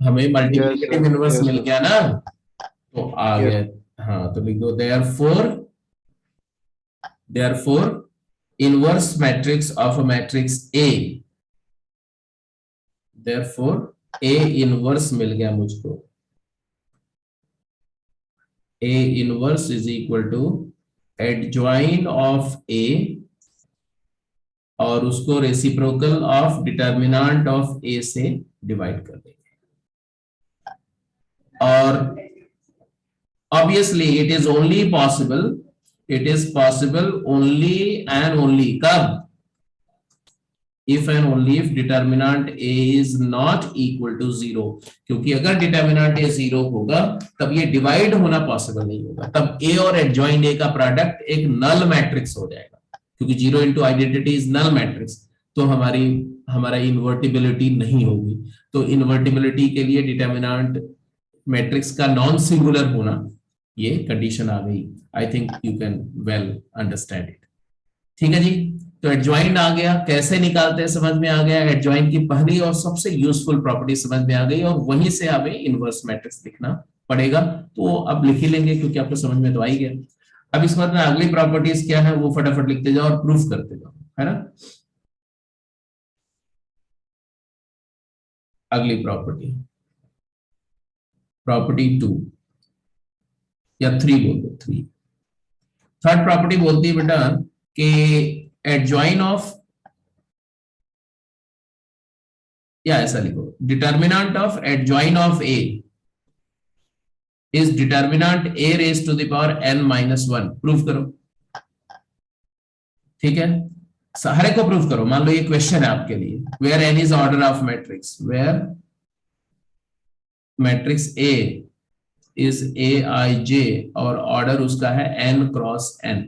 हमें मल्टीप्लिकेटिव इनवर्स मिल गया ना, तो आ गया। हाँ, तो लिख दो therefore inverse matrix of a matrix A, therefore A inverse मिल गया मुझको। A inverse is equal to adjoint of A और उसको reciprocal of determinant of A से डिवाइड कर देंगे। और obviously it is possible only and only कब, if and only if determinant A is not equal to 0। क्योंकि अगर determinant A 0 होगा तब ये डिवाइड होना पॉसिबल नहीं होगा, तब A और एडजॉइंट A का प्रोडक्ट एक नल मैट्रिक्स हो जाएगा, क्योंकि 0 into identity is null matrix. तो हमारा इन्वर्टिबिलिटी नहीं होगी। तो इन्वर्टिबिलिटी के लिए डिटर्मिनेंट मैट्रिक्स का नॉन सिंगुलर होना, ये कंडीशन आ गई। I think you can well understand it. ठीक है जी, तो एडजॉइंट आ गया, कैसे निकालते हैं समझ में आ गया। एडजॉइंट की पहली और सबसे यूजफुल प्रॉपर्टी समझ में आ गई, और वहीं से हमें इनवर्स मैट्रिक्स लिखना पड़ेगा। तो अब लिख ही लेंगे क्योंकि आपको समझ में तो आ ही गया। अब इसके बाद में अगली प्रॉपर्टीज क्या है वो फटाफट लिखते जाओ और प्रूफ करते जाओ, है ना। अगली प्रॉपर्टी 2 या 3 बोल दो, 3। थर्ड प्रॉपर्टी बोलती है बेटा कि एडजॉइन ऑफ, या ऐसा लिखो, determinant of adjoint of A is determinant A raised to the power n-1। Proof करो। ठीक है, हर एक को प्रूफ करो। मान लो ये क्वेश्चन है आपके लिए, where n is order of matrix, where matrix A is Aij और ऑर्डर उसका है n क्रॉस n।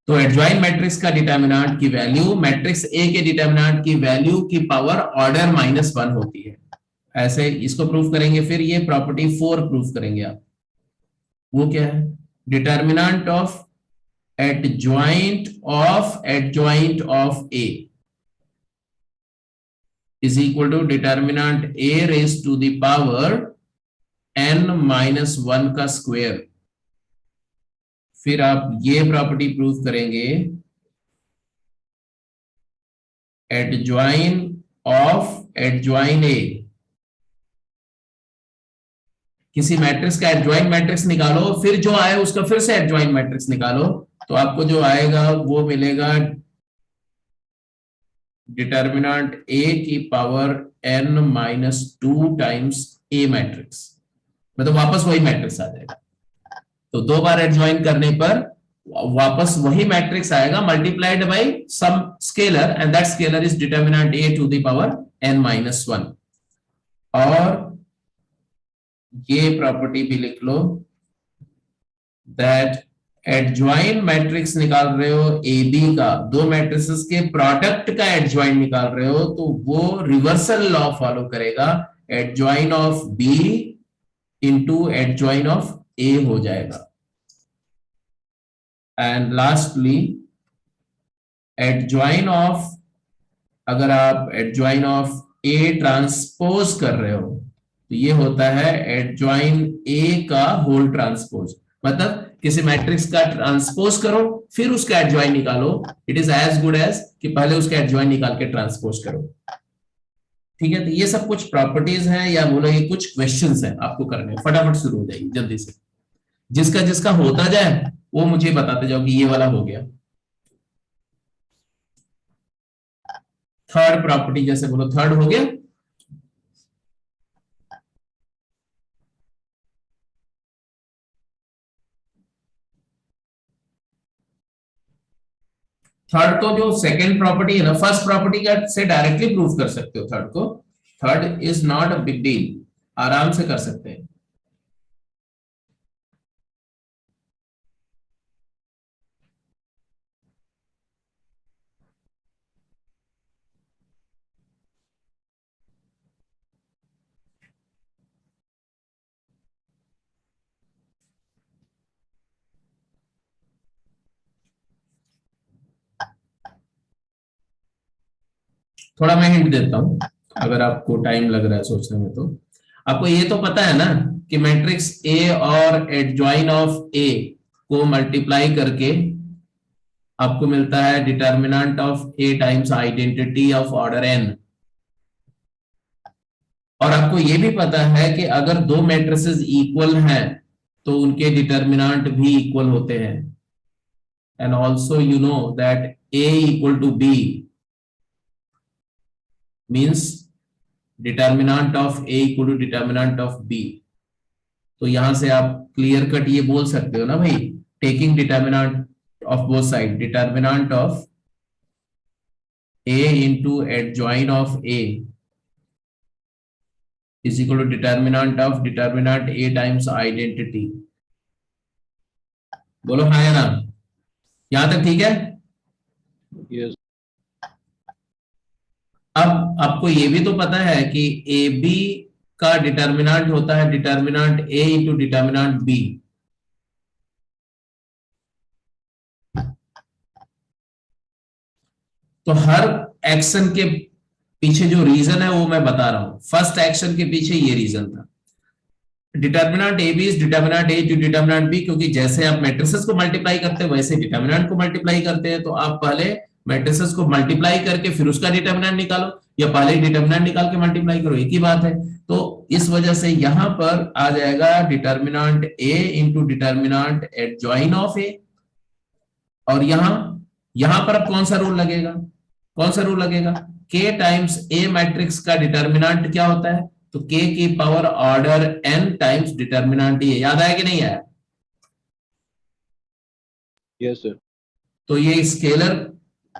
तो एडजॉइंट मैट्रिक्स का डिटर्मिनेंट की वैल्यू मैट्रिक्स ए के डिटर्मिनेंट की वैल्यू की पावर ऑर्डर -1 होती है। ऐसे इसको प्रूफ करेंगे, फिर ये प्रॉपर्टी 4 प्रूफ करेंगे आप। वो क्या है? Determinant of adjoint of A is equal to determinant A raised to the power n minus 1 का स्क्वायर। फिर आप ये प्रॉपर्टी प्रूफ करेंगे, adjoint A, किसी मैट्रिक्स का एडजॉइंट मैट्रिक्स निकालो, फिर जो आए उसका फिर से एडजॉइंट मैट्रिक्स निकालो, तो आपको जो आएगा वो मिलेगा डिटर्मिनेंट A की power n minus 2 times A matrix, मतलब वापस वही मैट्रिक्स आ जाएगा। तो 2 बार एडजॉइन करने पर वापस वही मैट्रिक्स आएगा multiplied by some scalar, and that scalar is determinant A to the power n minus 1। और ये प्रॉपर्टी भी लिख लो, दैट एडजॉइंट मैट्रिक्स निकाल रहे हो AB का, 2 मैट्रिसेस के प्रोडक्ट का एडजॉइंट निकाल रहे हो, तो वो रिवर्सल लॉ फॉलो करेगा, adjoint of B into adjoint of A हो जाएगा। एंड लास्टली एडजॉइंट ऑफ, अगर आप एडजॉइंट ऑफ A ट्रांसपोज कर रहे हो तो ये होता है एडजॉइंट A का होल ट्रांसपोज, मतलब किसी मैट्रिक्स का ट्रांसपोज करो फिर उसका एडजॉइंट निकालो, it is as good as कि पहले उसका एडजॉइंट निकाल के ट्रांसपोज करो। ठीक है, तो ये सब कुछ प्रॉपर्टीज हैं, या बोलो ये कुछ क्वेश्चंस हैं आपको करने, फटाफट शुरू हो जाएगी जल्दी से। जिसका जिसका होता जाए वो मुझे बताते जाओ कि ये वाला हो गया। थर्ड प्रॉपर्टी जैसे बोलो, थर्ड हो गया। थर्ड को जो सेकंड प्रॉपर्टी है ना, फर्स्ट प्रॉपर्टी का से डायरेक्टली प्रूव कर सकते हो थर्ड को। Third is not a big deal, आराम से कर सकते हैं। थोड़ा मैं हिंट देता हूं, अगर आपको टाइम लग रहा है सोचने में। तो आपको ये तो पता है ना कि मैट्रिक्स A और एडजॉइन ऑफ A को मल्टीप्लाई करके आपको मिलता है determinant of A times identity of order n। और आपको ये भी पता है कि अगर 2 मैट्रिसेस इक्वल हैं तो उनके डिटर्मिनेंट भी इक्वल होते हैं। And also you know that A equal to B means determinant of A equal to determinant of B। तो यहां से आप क्लियर कट ये बोल सकते हो ना भाई, taking determinant of both side, determinant of A into adjoint of A is equal to determinant of determinant A times identity। बोलो हाँ या ना, यहां तक ठीक है? यस। अब आपको ये भी तो पता है कि AB का डिटर्मिनेंट होता है determinant A into determinant B। तो हर एक्शन के पीछे जो रीजन है वो मैं बता रहा हूं। फर्स्ट एक्शन के पीछे ये रीजन था, determinant AB is determinant A to determinant B, क्योंकि जैसे आप मैट्रिसेस को मल्टीप्लाई करते हैं वैसे डिटर्मिनेंट को मल्टीप्लाई करते हैं। तो आप पहले मैट्रिसेस को मल्टीप्लाई करके फिर उसका डिटर्मिनेंट निकालो, या पहले डिटर्मिनेंट निकाल के मल्टीप्लाई करो, एक ही बात है। तो इस वजह से यहां पर आ जाएगा determinant A into determinant adjoin of A। और यहां पर अब कौन सा रूल लगेगा, कौन सा रूल लगेगा? K टाइम्स A मैट्रिक्स का डिटर्मिनेंट क्या होता है? तो K की power order n times determinant A। याद आया कि नहीं आया? Yes sir. तो ये स्केलर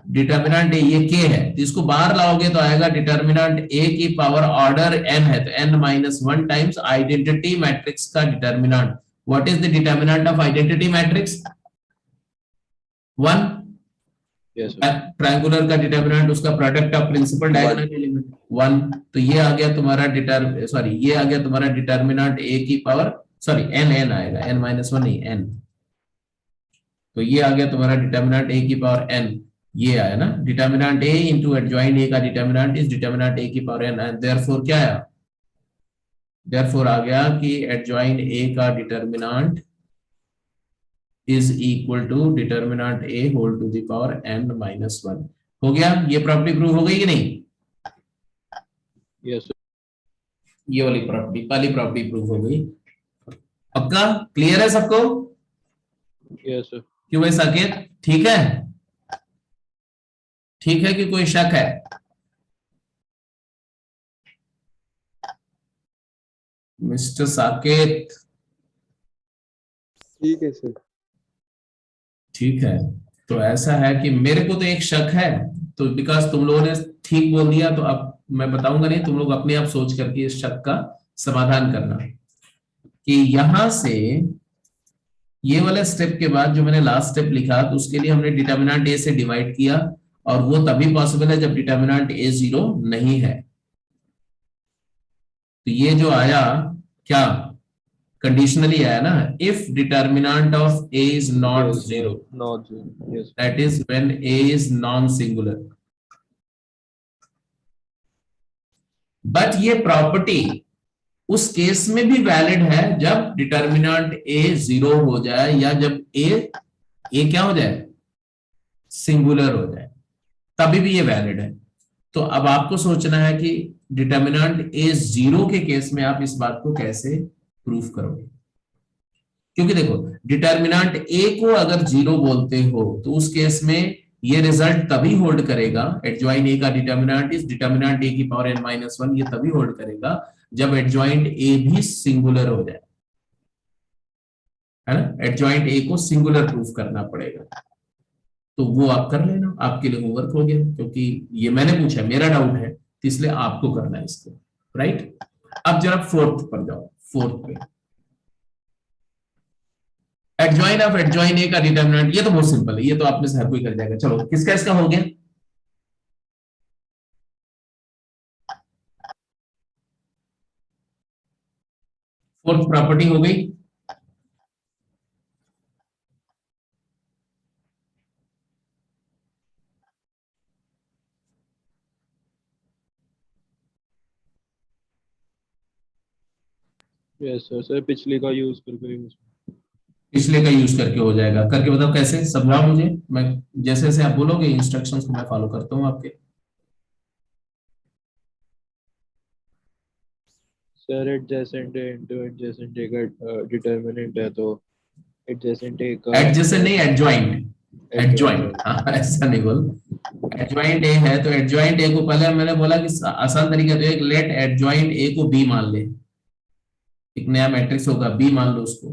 डिटर्मिनेंट ये K है, तो इसको बाहर लाओगे तो आएगा डिटर्मिनेंट A की पावर ऑर्डर n है, तो n minus 1 times identity matrix का determinant. What is the determinant of identity matrix? 1। Yes, sir. Triangular का डिटरमिनेंट उसका product of principal diagonal element 1, तो ये आ गया तुम्हारा ये आ गया तुम्हारा डिटरमिनेंट a की पावर सॉरी n आएगा, n माइनस 1 नहीं n, तो ये आ गया तुम्हारा डिटरमिनेंट a की पावर n, ये आया ना determinant a into adjoint a का डिटरमिनेंट इज डिटरमिनेंट a की पावर n, एंड देयरफॉर क्या आया, देयरफॉर आ गया कि एडजॉइंट a का determinant is equal to determinant a whole to the power n minus 1। हो गया, ये प्रॉपर्टी प्रूव हो गई कि नहीं? Yes, sir. ये वाली प्रॉपर्टी प्रूव हो गई। पक्का क्लियर है सबको? Yes, sir. क्यों भाई साकेत, ठीक है? ठीक है कि कोई शक है? मिस्टर साकेत, ठीक है सर। ठीक है, तो ऐसा है कि मेरे को तो एक शक है, तो बिकॉज तुम लोगों ने ठीक बोल दिया तो अब मैं बताऊंगा नहीं, तुम लोग अपने आप सोच करके इस शक का समाधान करना कि यहां से ये वाला स्टेप के बाद जो मैंने लास्ट स्टेप लिखा तो उसके लिए हमने डिटर्मिनेंट ए से डिवाइड किया, और वो तभी पॉसिबल है जब डिटर्मिनेंट ए 0 नहीं है। तो ये जो आया क्या कंडीशनली आया ना, if determinant of A is not 0, Not 0. Yes. That is when A is non singular. But ये प्रॉपर्टी उस केस में भी वैलिड है जब डिटर्मिनेंट ए 0 हो जाए या जब ए क्या हो जाए, सिंगुलर हो जाए, तभी भी ये वैलिड है। तो अब आपको सोचना है कि डिटर्मिनेंट ए 0 के केस में आप इस बात को कैसे प्रूफ करोगे, क्योंकि देखो डिटर्मिनेंट ए को अगर 0 बोलते हो तो उस केस में ये रिजल्ट तभी होल्ड करेगा, एडजॉइन ए का डिटर्मिनेंट इज डिटर्मिनेंट ए की पावर n माइनस 1, ये तभी होल्ड करेगा जब एडजॉइंट ए भी सिंगुलर हो जाए, है ना। एडजॉइंट ए को सिंगुलर प्रूफ करना पड़ेगा, तो वो आप कर लेना, आपके लिए होमवर्क हो गया, क्योंकि ये मैंने पूछा, मेरा डाउट है, तो इसलिए आपको करना है इसको, राइट। अब जरा फोर्थ पर जाओ, फोर्थ पे एडजॉइन ऑफ एडजॉइन ए का डिटर्मिनेंट, ये तो बहुत सिंपल है, ये तो आप में से हर कोई कर जाएगा। चलो किसका इसका हो गया, फोर्थ प्रॉपर्टी हो गई। Yes, sir. सर पिछले का यूज करके यूज। पिछले का यूज करके हो जाएगा, करके बताओ कैसे, समझाओ मुझे, मैं जैसे जैसे आप बोलोगे इंस्ट्रक्शंस को मैं फॉलो करता हूँ आपके। Sir adjacent A into adjacent A का डिटरमिनेंट है, तो एडजेसेंट ए का एडजेसेंट नहीं, एडजॉइंट, एडजॉइंट, हाँ ऐसा नहीं बोल, एडजॉइंट ए है तो एडजॉइंट ए को पहले मैंने बोला कि आसान तरीका तो एक लेट एडजॉइंट ए को बी मान ले, एक नया मैट्रिक्स होगा बी मान लो उसको,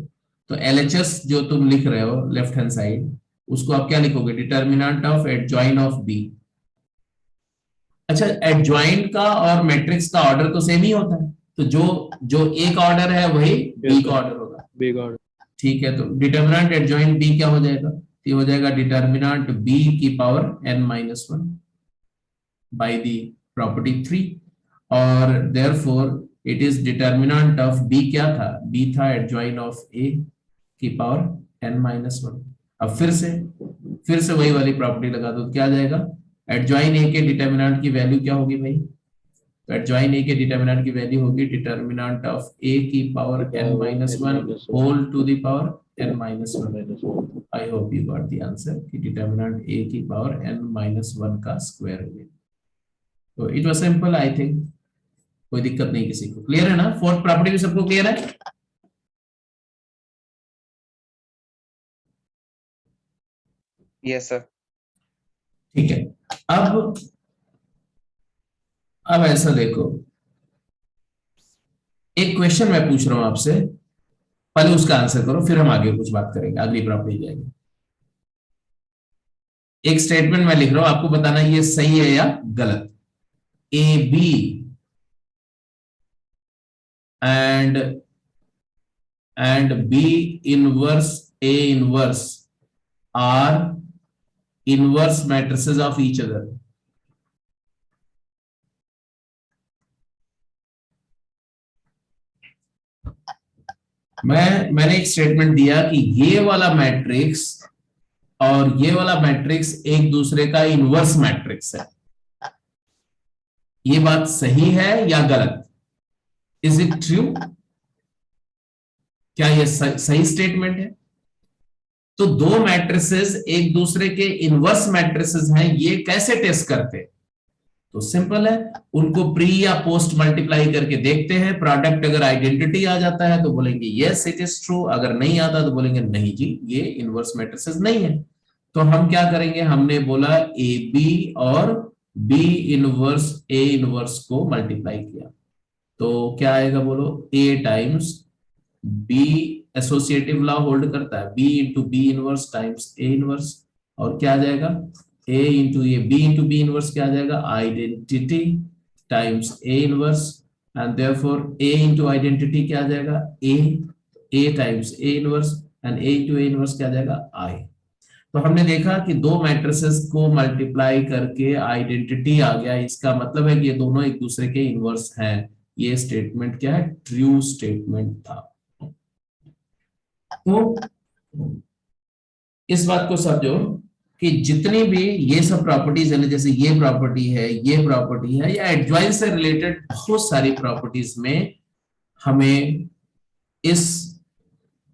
तो एलएचएस जो तुम लिख रहे हो लेफ्ट हैंड साइड, उसको आप क्या लिखोगे, determinant of adjoint of B. अच्छा, एडजॉइंट का और मैट्रिक्स का ऑर्डर तो सेम ही होता है, तो जो ए का ऑर्डर है वही बी का ऑर्डर होगा, बी का ऑर्डर, ठीक है। तो डिटर्मिनेंट एडजॉइंट बी क्या हो जाएगा, ये हो जाएगा डिटर्मिनेंट बी की power n minus 1 by the property 3, और therefore it is determinant of B, क्या था, बी था एडजॉइन ऑफ ए की पावर n माइनस 1। अब फिर से वही वाली प्रॉपर्टी लगा दो, क्या आ जाएगा, एडजॉइन ए के डिटर्मिनेंट की वैल्यू क्या होगी भाई, तो एडजॉइन ए के डिटर्मिनेंट की वैल्यू होगी डिटर्मिनेंट ऑफ ए की power n minus 1 whole to the power n minus 1। I hope you got the answer कि डिटर्मिनेंट a की पावर n माइनस 1 का स्क्वायर हो गया। तो it was simple, I think कोई दिक्कत नहीं किसी को, क्लियर है ना, फोर्थ प्रॉपर्टी भी सबको क्लियर है। Yes sir. ठीक है, अब ऐसा देखो, एक क्वेश्चन मैं पूछ रहा हूं आपसे, पहले उसका आंसर करो, फिर हम आगे कुछ बात करेंगे, अगली प्रॉपर्टी जाएगी। एक स्टेटमेंट मैं लिख रहा हूं, आपको बताना ये सही है या गलत। A B and B inverse A inverse are inverse matrices of each other. मैंने एक स्टेटमेंट दिया कि ये वाला मैट्रिक्स और ये वाला मैट्रिक्स एक दूसरे का इनवर्स मैट्रिक्स है। ये बात सही है या गलत? Is it true? क्या ये सही स्टेटमेंट है? तो दो मैट्रिसेस एक दूसरे के इनवर्स मैट्रिसेस हैं, ये कैसे टेस्ट करते हैं? तो सिंपल है, उनको प्री या पोस्ट मल्टीप्लाई करके देखते हैं। प्रोडक्ट अगर आइडेंटिटी आ जाता है तो बोलेंगे यस इट इज ट्रू, अगर नहीं आता तो बोलेंगे नहीं जी ये इनवर्स मैट्रिसेस नहीं है। तो हम क्या करेंगे, हमने बोला ए बी और बी इनवर्स ए इनवर्स को मल्टीप्लाई किया तो क्या आएगा बोलो, A times B associative law hold करता है, B into B inverse times A inverse, और क्या आ जाएगा a into A, B into B inverse क्या आ जाएगा, identity times A inverse, and therefore a into identity क्या आ जाएगा, a times A inverse, and a into A inverse क्या आ जाएगा, I। तो हमने देखा कि दो मैट्रिसेस को मल्टीप्लाई करके आइडेंटिटी आ गया, इसका मतलब है कि ये दोनों एक दूसरे के इनवर्स हैं। ये स्टेटमेंट क्या है, ट्रू स्टेटमेंट था। तो इस बात को समझो कि जितनी भी ये सब प्रॉपर्टीज है, जैसे ये प्रॉपर्टी है, ये प्रॉपर्टी है, या एडजॉइन से रिलेटेड बहुत सारी प्रॉपर्टीज में हमें इस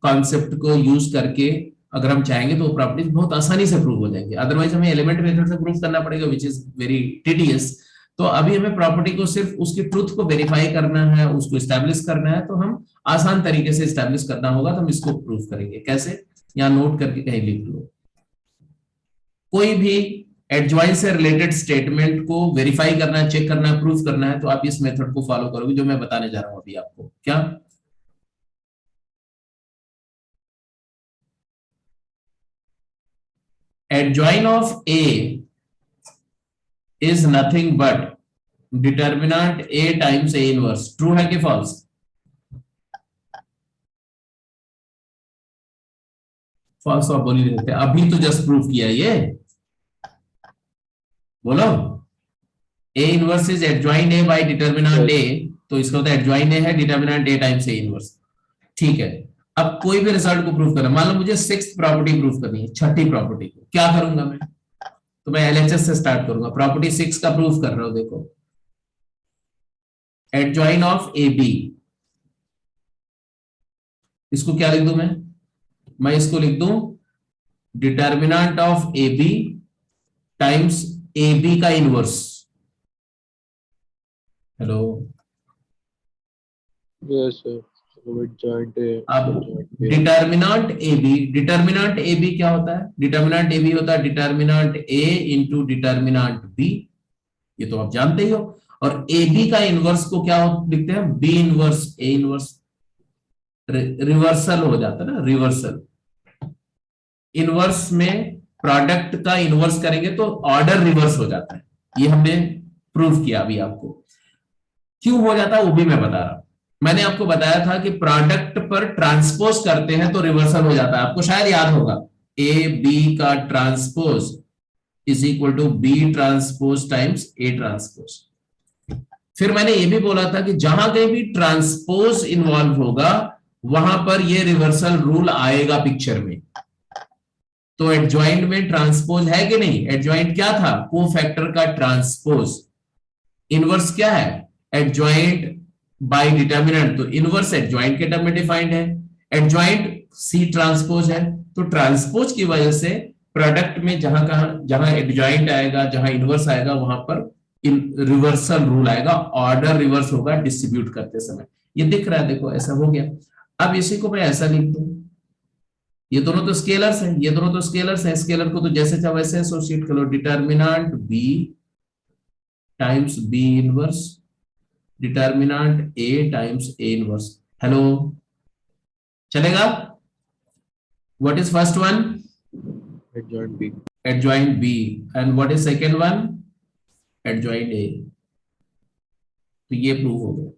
कॉन्सेप्ट को यूज करके अगर हम चाहेंगे तो प्रॉपर्टीज बहुत आसानी से प्रूव हो जाएंगे। अदरवाइज हमें एलिमेंट मेथड से प्रूव करना पड़ेगा, विच इज वेरी टिडियस। तो अभी हमें प्रॉपर्टी को सिर्फ उसकी ट्रुथ को वेरीफाई करना है, उसको एस्टैब्लिश करना है, तो हम आसान तरीके से एस्टैब्लिश करना होगा। तो हम इसको प्रूव करेंगे कैसे, यहाँ नोट करके कहीं लिख लो। कोई भी एडजॉइन से रिलेटेड स्टेटमेंट को वेरीफाई करना है, चेक करना है, प्रूफ करना है, तो आप इस मेथड को फॉलो करोगे जो मैं बताने जा रहा हूं अभी आपको। क्या adjoint of A is nothing but determinant A times A inverse। True है कि फॉल्स? फॉल्स आप बोल ही नहीं सकते, अभी तो जस्ट प्रूफ किया ये, बोलो। A inverse is adjoint A by determinant A, तो इसका मतलब adjoint A है determinant A times A inverse। ठीक है, अब कोई भी रिजल्ट को प्रूफ करना, मान लो मुझे सिक्स्थ प्रॉपर्टी प्रूफ करनी है, छठी प्रॉपर्टी को, क्या करूंगा मैं? तो मैं एलएचएस से स्टार्ट करूंगा। प्रॉपर्टी 6 का प्रूफ कर रहा हूं, देखो एडजॉइन ऑफ ए बी, इसको क्या लिख दूं मैं इसको लिख दूं determinant of A B times A B का इनवर्स। हेलो, यस सर, जॉइंट है। अब डिटर्मिनेंट ए बी क्या होता है? डिटर्मिनेंट ए बी होता है डिटर्मिनेंट ए इंटू डिटर्मिनेंट बी, ये तो आप जानते ही हो। और ए बी का इनवर्स को क्या लिखते हैं, B inverse A inverse. Reversal हो जाता है ना, रिवर्सल। इनवर्स में प्रोडक्ट का इनवर्स करेंगे तो ऑर्डर रिवर्स हो जाता है, ये हमने प्रूव किया अभी आपको। क्यों हो जाता है वो भी मैं बता रहा हूं। मैंने आपको बताया था कि प्रोडक्ट पर ट्रांसपोज करते हैं तो रिवर्सल हो जाता है, आपको शायद याद होगा, ए बी का transpose is equal to B transpose times A transpose. फिर मैंने ये भी बोला था कि जहां कहीं भी ट्रांसपोज इन्वॉल्व होगा वहां पर ये रिवर्सल रूल आएगा पिक्चर में। तो एडजॉइंट में ट्रांसपोज है कि नहीं? एडजॉइंट क्या था, कोफैक्टर का ट्रांसपोज। इनवर्स क्या है, एडजॉइंट बाय डिटर्मिनेंट, तो इनवर्स एडजॉइंट के टर्म में डिफाइंड है। एडजॉइंट सी ट्रांसपोज है, तो ट्रांसपोज की वजह से प्रोडक्ट में जहां एडजॉइंट आएगा, जहां इनवर्स आएगा, वहां पर रिवर्सल रूल आएगा, ऑर्डर रिवर्स होगा डिस्ट्रीब्यूट करते समय। ये दिख रहा है, देखो ऐसा हो गया। अब इसी को मैं ऐसा लिख दूं, ये दोनों तो स्केलर्स हैं, ये दोनों तो स्केलर्स हैं, स्केलर को तो जैसे चाहे वैसे एसोसिएट करो। Determinant B times B inverse, determinant A times A inverse. Hello, चलेगा? What is first one? Adjoint B. Adjoint B. And what is second one? Adjoint A. तो ये प्रूव हो गया।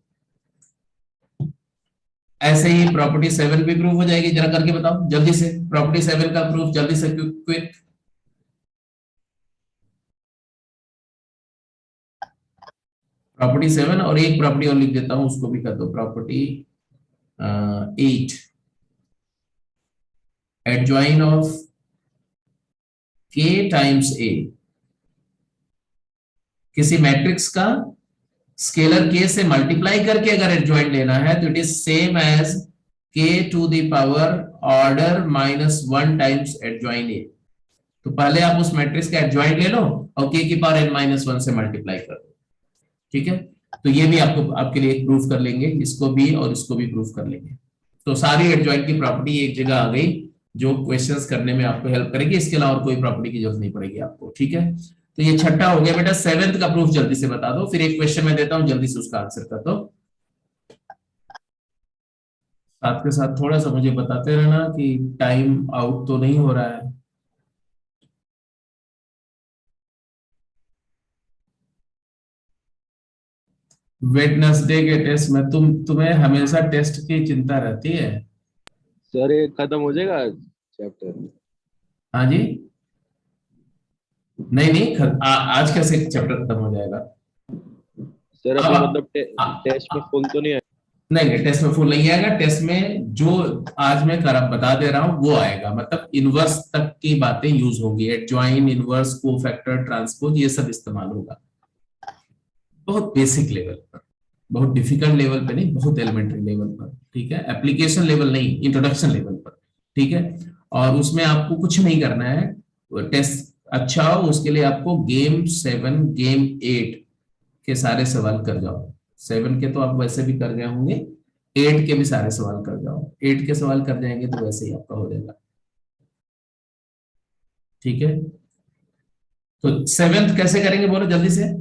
ऐसे ही प्रॉपर्टी 7 भी प्रूव हो जाएगी, जरा करके बताओ जल्दी से। प्रॉपर्टी 7 का प्रूफ जल्दी से, क्विक। प्रॉपर्टी 7 और एक प्रॉपर्टी और लिख देता हूं, उसको भी कर दो, property 8, adjoint of k times a, किसी मैट्रिक्स का स्केलर k से मल्टीप्लाई करके अगर एडजॉइन लेना है तो it is same as k to the power order -1 times adjoint a। तो पहले आप उस मैट्रिक्स का एडजॉइन ले लो और k की पावर n-1 से मल्टीप्लाई कर दो, ठीक है। तो ये भी आपको आपके लिए एक प्रूफ कर लेंगे, इसको भी और इसको भी प्रूफ कर लेंगे। तो सारी एडजॉइन की प्रॉपर्टी एक जगह आ गई जो क्वेश्चंस करने में आपको हेल्प करेगी, इसके अलावा और कोई प्रॉपर्टी की जरूरत नहीं पड़ेगी आपको, ठीक है। तो ये छठा हो गया बेटा। 7th का प्रूफ जल्दी से बता दो, फिर एक क्वेश्चन मैं देता हूं, जल्दी से उसका आंसर कर दो। साथ के साथ थोड़ा सा मुझे बताते रहना कि टाइम आउट तो नहीं हो रहा है। वेडनेसडे के टेस्ट में तुम्हें हमेशा टेस्ट की चिंता रहती है। सर ये खत्म हो जाएगा चैप्टर? हाँ जी, नहीं नहीं, आज कैसे चैप्टर खत्म हो जाएगा? सर अभी मतलब टेस्ट में फुल तो नहीं है? नहीं नहीं, टेस्ट में फुल नहीं आएगा। टेस्ट में जो आज मैं बता दे रहा हूं वो आएगा, मतलब इनवर्स तक की बातें यूज होंगी, एडजॉइन, इनवर्स, कोफैक्टर, ट्रांसपोज, ये सब इस्तेमाल होगा। बहुत बेसिक लेवल पर, बहुत डिफिकल्ट लेवल पे नहीं, बहुत एलिमेंट्री लेवल पर, ठीक है। एप्लीकेशन लेवल नहीं, इंट्रोडक्शन लेवल पर, ठीक है। और उसमें आपको कुछ नहीं करना है, टेस्ट अच्छा हो उसके लिए आपको गेम 7, गेम 8 के सारे सवाल कर जाओ। 7 के तो आप वैसे भी कर गए होंगे, 8 के भी सारे सवाल कर जाओ। 8 के सवाल कर जाएंगे तो वैसे ही आपका हो जाएगा, ठीक है। तो 7th कैसे करेंगे बोलो जल्दी से।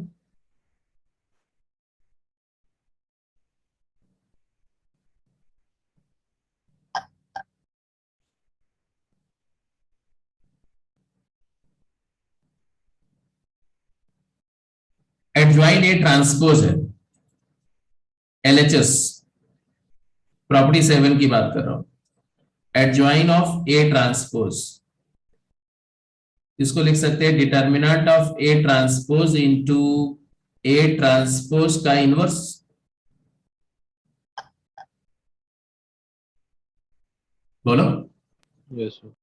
एडजॉइन ए ट्रांसपोज है, LHS, प्रॉपर्टी 7 की बात कर रहा हूं। एडजॉइन ऑफ ए ट्रांसपोज, इसको लिख सकते हैं determinant of A transpose into A transpose का इनवर्स। बोलो। Yes sir.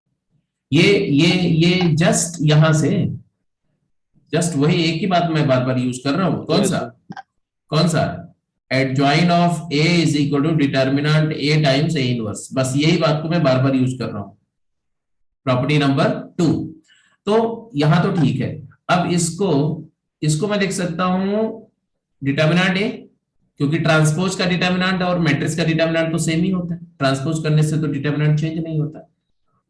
ये जस्ट यहां से, जस्ट वही एक ही बात मैं बार बार यूज कर रहा हूं। कौन सा? Adjoint of A is equal to determinant A times A inverse, बस यही बात को मैं बार बार यूज कर रहा हूं, प्रॉपर्टी नंबर 2। तो यहां तो ठीक है। अब इसको मैं लिख सकता हूं डिटर्मिनेंट ए, क्योंकि ट्रांसपोज का डिटर्मिनेंट और मैट्रिक्स का डिटर्मिनेंट तो सेम ही होता है, ट्रांसपोज करने से तो डिटर्मिनेंट चेंज नहीं होता।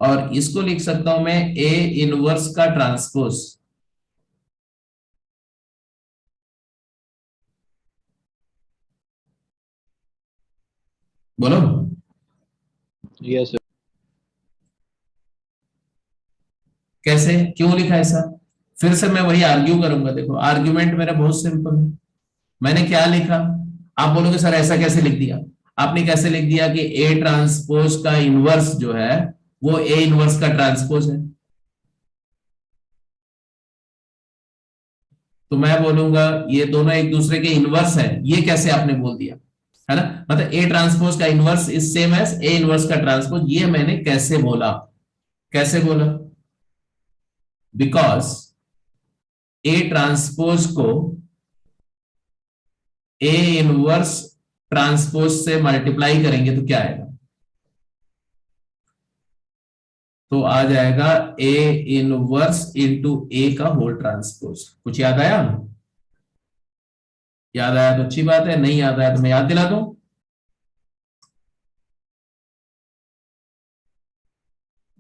और इसको लिख सकता हूं मैं ए इनवर्स का ट्रांसपोज। बोलो। Yes sir. कैसे, क्यों लिखा ऐसा? फिर से मैं वही आर्ग्यू करूंगा। देखो आर्ग्यूमेंट मेरा बहुत सिंपल है। मैंने क्या लिखा? आप बोलोगे सर ऐसा कैसे लिख दिया? आपने कैसे लिख दिया कि ए ट्रांसपोज का इनवर्स जो है वो ए इनवर्स का ट्रांसपोज है। तो मैं बोलूंगा ये दोनों एक दूसरे के इनवर्स है, ये कैसे आपने बोल दिया, है ना? मतलब ए ट्रांसपोज का inverse is same as A inverse का ट्रांसपोज, ये मैंने कैसे बोला? कैसे बोला? बिकॉज ए ट्रांसपोज को ए इनवर्स ट्रांसपोज से मल्टीप्लाई करेंगे तो क्या आएगा? तो आ जाएगा ए इनवर्स इंटू ए का होल ट्रांसपोज। कुछ याद आया? याद आया तो अच्छी बात है, नहीं याद आया तो मैं याद दिला दूं।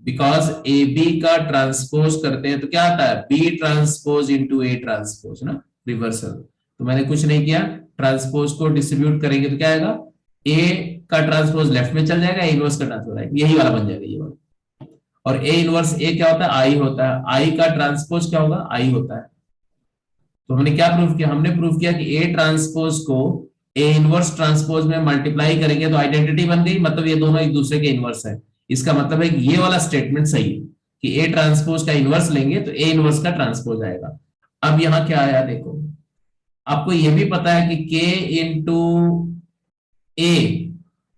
बिकॉज ए बी का ट्रांसपोज करते हैं तो क्या आता है? B transpose into A transpose ना, रिवर्सल। तो मैंने कुछ नहीं किया, ट्रांसपोज को डिस्ट्रीब्यूट करेंगे तो क्या आएगा? ए का ट्रांसपोज लेफ्ट में चल जाएगा, इनवर्स का ट्रांसपोज आएगा, यही वाला बन जाएगा, ये वाला। और ए इनवर्स ए क्या होता है? आई होता है। आई का ट्रांसपोज क्या होगा? आई होता है। तो हमने क्या प्रूफ किया? हमने प्रूफ किया कि ए ट्रांसपोज को ए इनवर्स ट्रांसपोज में मल्टीप्लाई करेंगे तो आइडेंटिटी बन गई, मतलब ये दोनों एक दूसरे के इनवर्स है। इसका मतलब है कि ये वाला स्टेटमेंट सही है कि ए ट्रांसपोज का इनवर्स लेंगे तो ए इनवर्स का ट्रांसपोज आएगा। अब यहां क्या आया देखो, आपको ये भी पता है कि k इंटू ए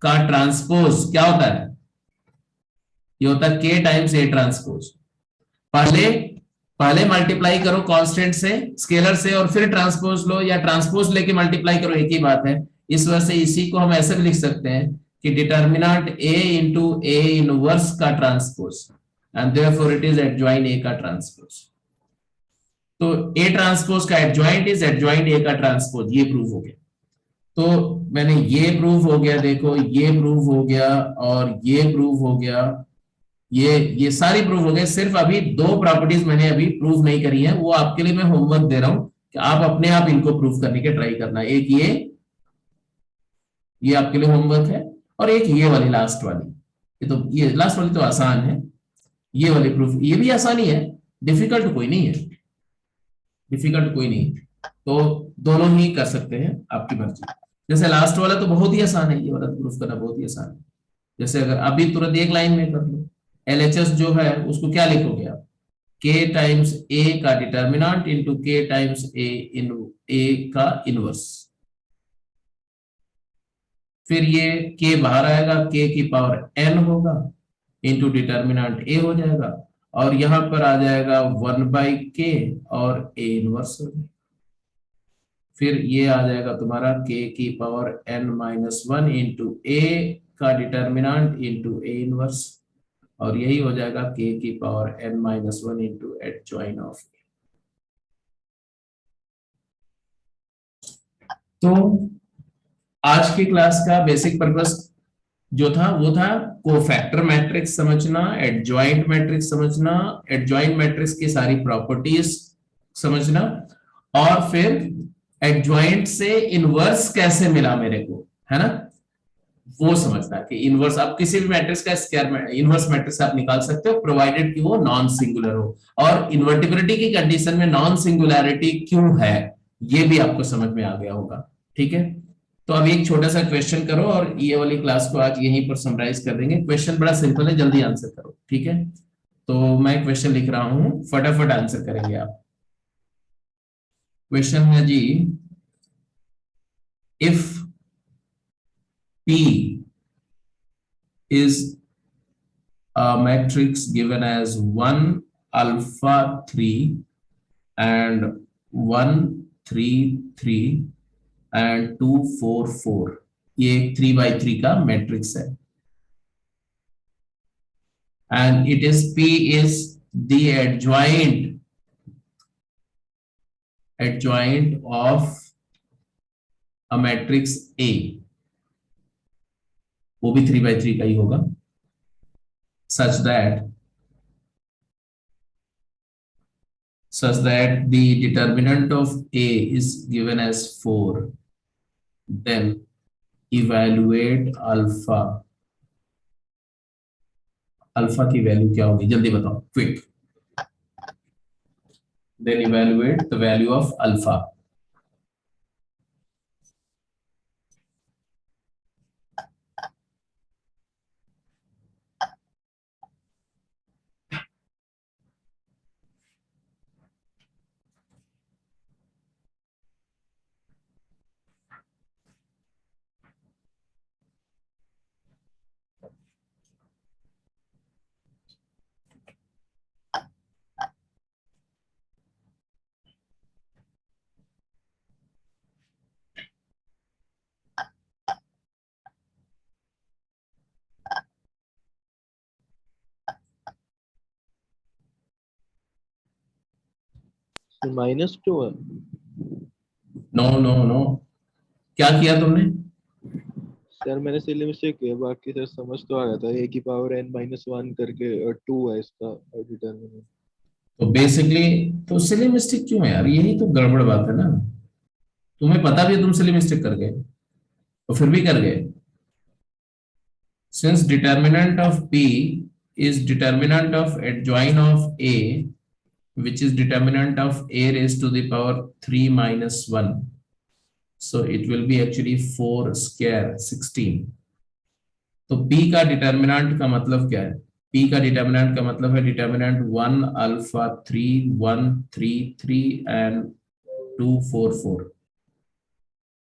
का ट्रांसपोज क्या होता है, ये होता है k टाइम्स ए ट्रांसपोज। पहले पहले मल्टीप्लाई करो कांस्टेंट से, स्केलर से, और फिर ट्रांसपोज लो, या ट्रांसपोज लेके मल्टीप्लाई करो, एक ही बात है। इस वजह से इसी को हम ऐसे भी लिख सकते हैं कि determinant a into A inverse का transpose and therefore it is adjoint a का ट्रांसपोज। तो a ट्रांसपोज का एडजॉइंट इज एडजॉइंट a का ट्रांसपोज, ये प्रूव हो गया। तो मैंने ये प्रूव हो गया, देखो ये प्रूव हो गया और ये प्रूव हो गया, ये सारी प्रूव हो गए। सिर्फ अभी दो प्रॉपर्टीज मैंने अभी प्रूव नहीं करी है, वो आपके लिए मैं होमवर्क दे रहा हूं कि आप अपने आप इनको प्रूव करने के ट्राई करना। एक ये आपके लिए होमवर्क है, और एक ये वाली लास्ट वाली, ये लास्ट वाली तो आसान है, ये वाली प्रूफ ये भी आसान ही है, डिफिकल्ट कोई नहीं है, डिफिकल्ट कोई नहीं, तो दोनों ही कर सकते हैं, आपकी मर्जी। जैसे लास्ट वाला तो बहुत ही आसान है, ये वाला प्रूफ करना बहुत ही आसान है। जैसे अगर अभी तुरंत एक लाइन में कर लो, LHS जो है उसको क्या लिखोगे आप, k टाइम्स a का determinant into k times a का इनवर्स, फिर ये k बाहर आएगा, k की पावर n होगा इंटू डिटर्मिनेंट a हो जाएगा, और यहां पर आ जाएगा 1/k और a इनवर्स हो जाएगा। फिर ये आ जाएगा तुम्हारा k की पावर n-1 इंटू a का डिटर्मिनेंट इंटू a इनवर्स, और यही हो जाएगा k की power n-1 into adjoin of a। तो आज की क्लास का बेसिक पर्पस जो था वो था कोफैक्टर मैट्रिक्स समझना, एडजॉइंट मैट्रिक्स समझना, एडजॉइंट मैट्रिक्स की सारी प्रॉपर्टीज समझना, और फिर एडजॉइंट से इनवर्स कैसे मिला मेरे को, है ना, वो समझना कि इनवर्स आप किसी भी मैट्रिक्स का स्क्वायर इनवर्स मैट्रिक्स आप निकाल सकते हो, प्रोवाइडेड कि वो नॉन सिंगुलर हो, और इन्वर्टिबिलिटी की कंडीशन में नॉन सिंगुलैरिटी क्यों है ये भी आपको समझ में आ गया होगा। ठीक है, तो अभी एक छोटा सा क्वेश्चन करो और ये वाली क्लास को आज यहीं पर समराइज कर देंगे। क्वेश्चन बड़ा सिंपल है, जल्दी आंसर करो, ठीक है। तो मैं क्वेश्चन लिख रहा हूं, फटाफट आंसर करेंगे आप। क्वेश्चन है जी, if P is a matrix given as 1 alpha 3 and 1 3 3 and 2 4 4, ये 3x3 का मैट्रिक्स है, and it is P is the adjoint of a matrix A, वो भी 3x3 का ही होगा, such that the determinant of A is given as 4, then evaluate alpha की value क्या होगी, जल्दी बताओ, quick. Then evaluate the value of alpha। -2 है। नो नो नो, क्या किया तुमने? सर मैंने सिली मिस्टेक किया, बाकी सर समझ तो आ गया था, a की पावर n-1 करके 2 है इसका डिटरमिनेंट। तो बेसिकली तो सिली मिस्टेक क्यों है यार, यही तो गड़बड़ बात है ना, तुम्हें पता भी है तुम सिली मिस्टेक कर गए तो फिर भी कर गए। Since determinant of P is determinant of adjoint of A, which is determinant of A raised to the power 3 minus 1, so it will be actually 4 square 16। तो P का डिटर्मिनेंट का मतलब क्या है? P का डिटर्मिनेंट का मतलब है डिटर्मिनेंट 1 अल्फा 3 1 3 3 एंड 2 4 4।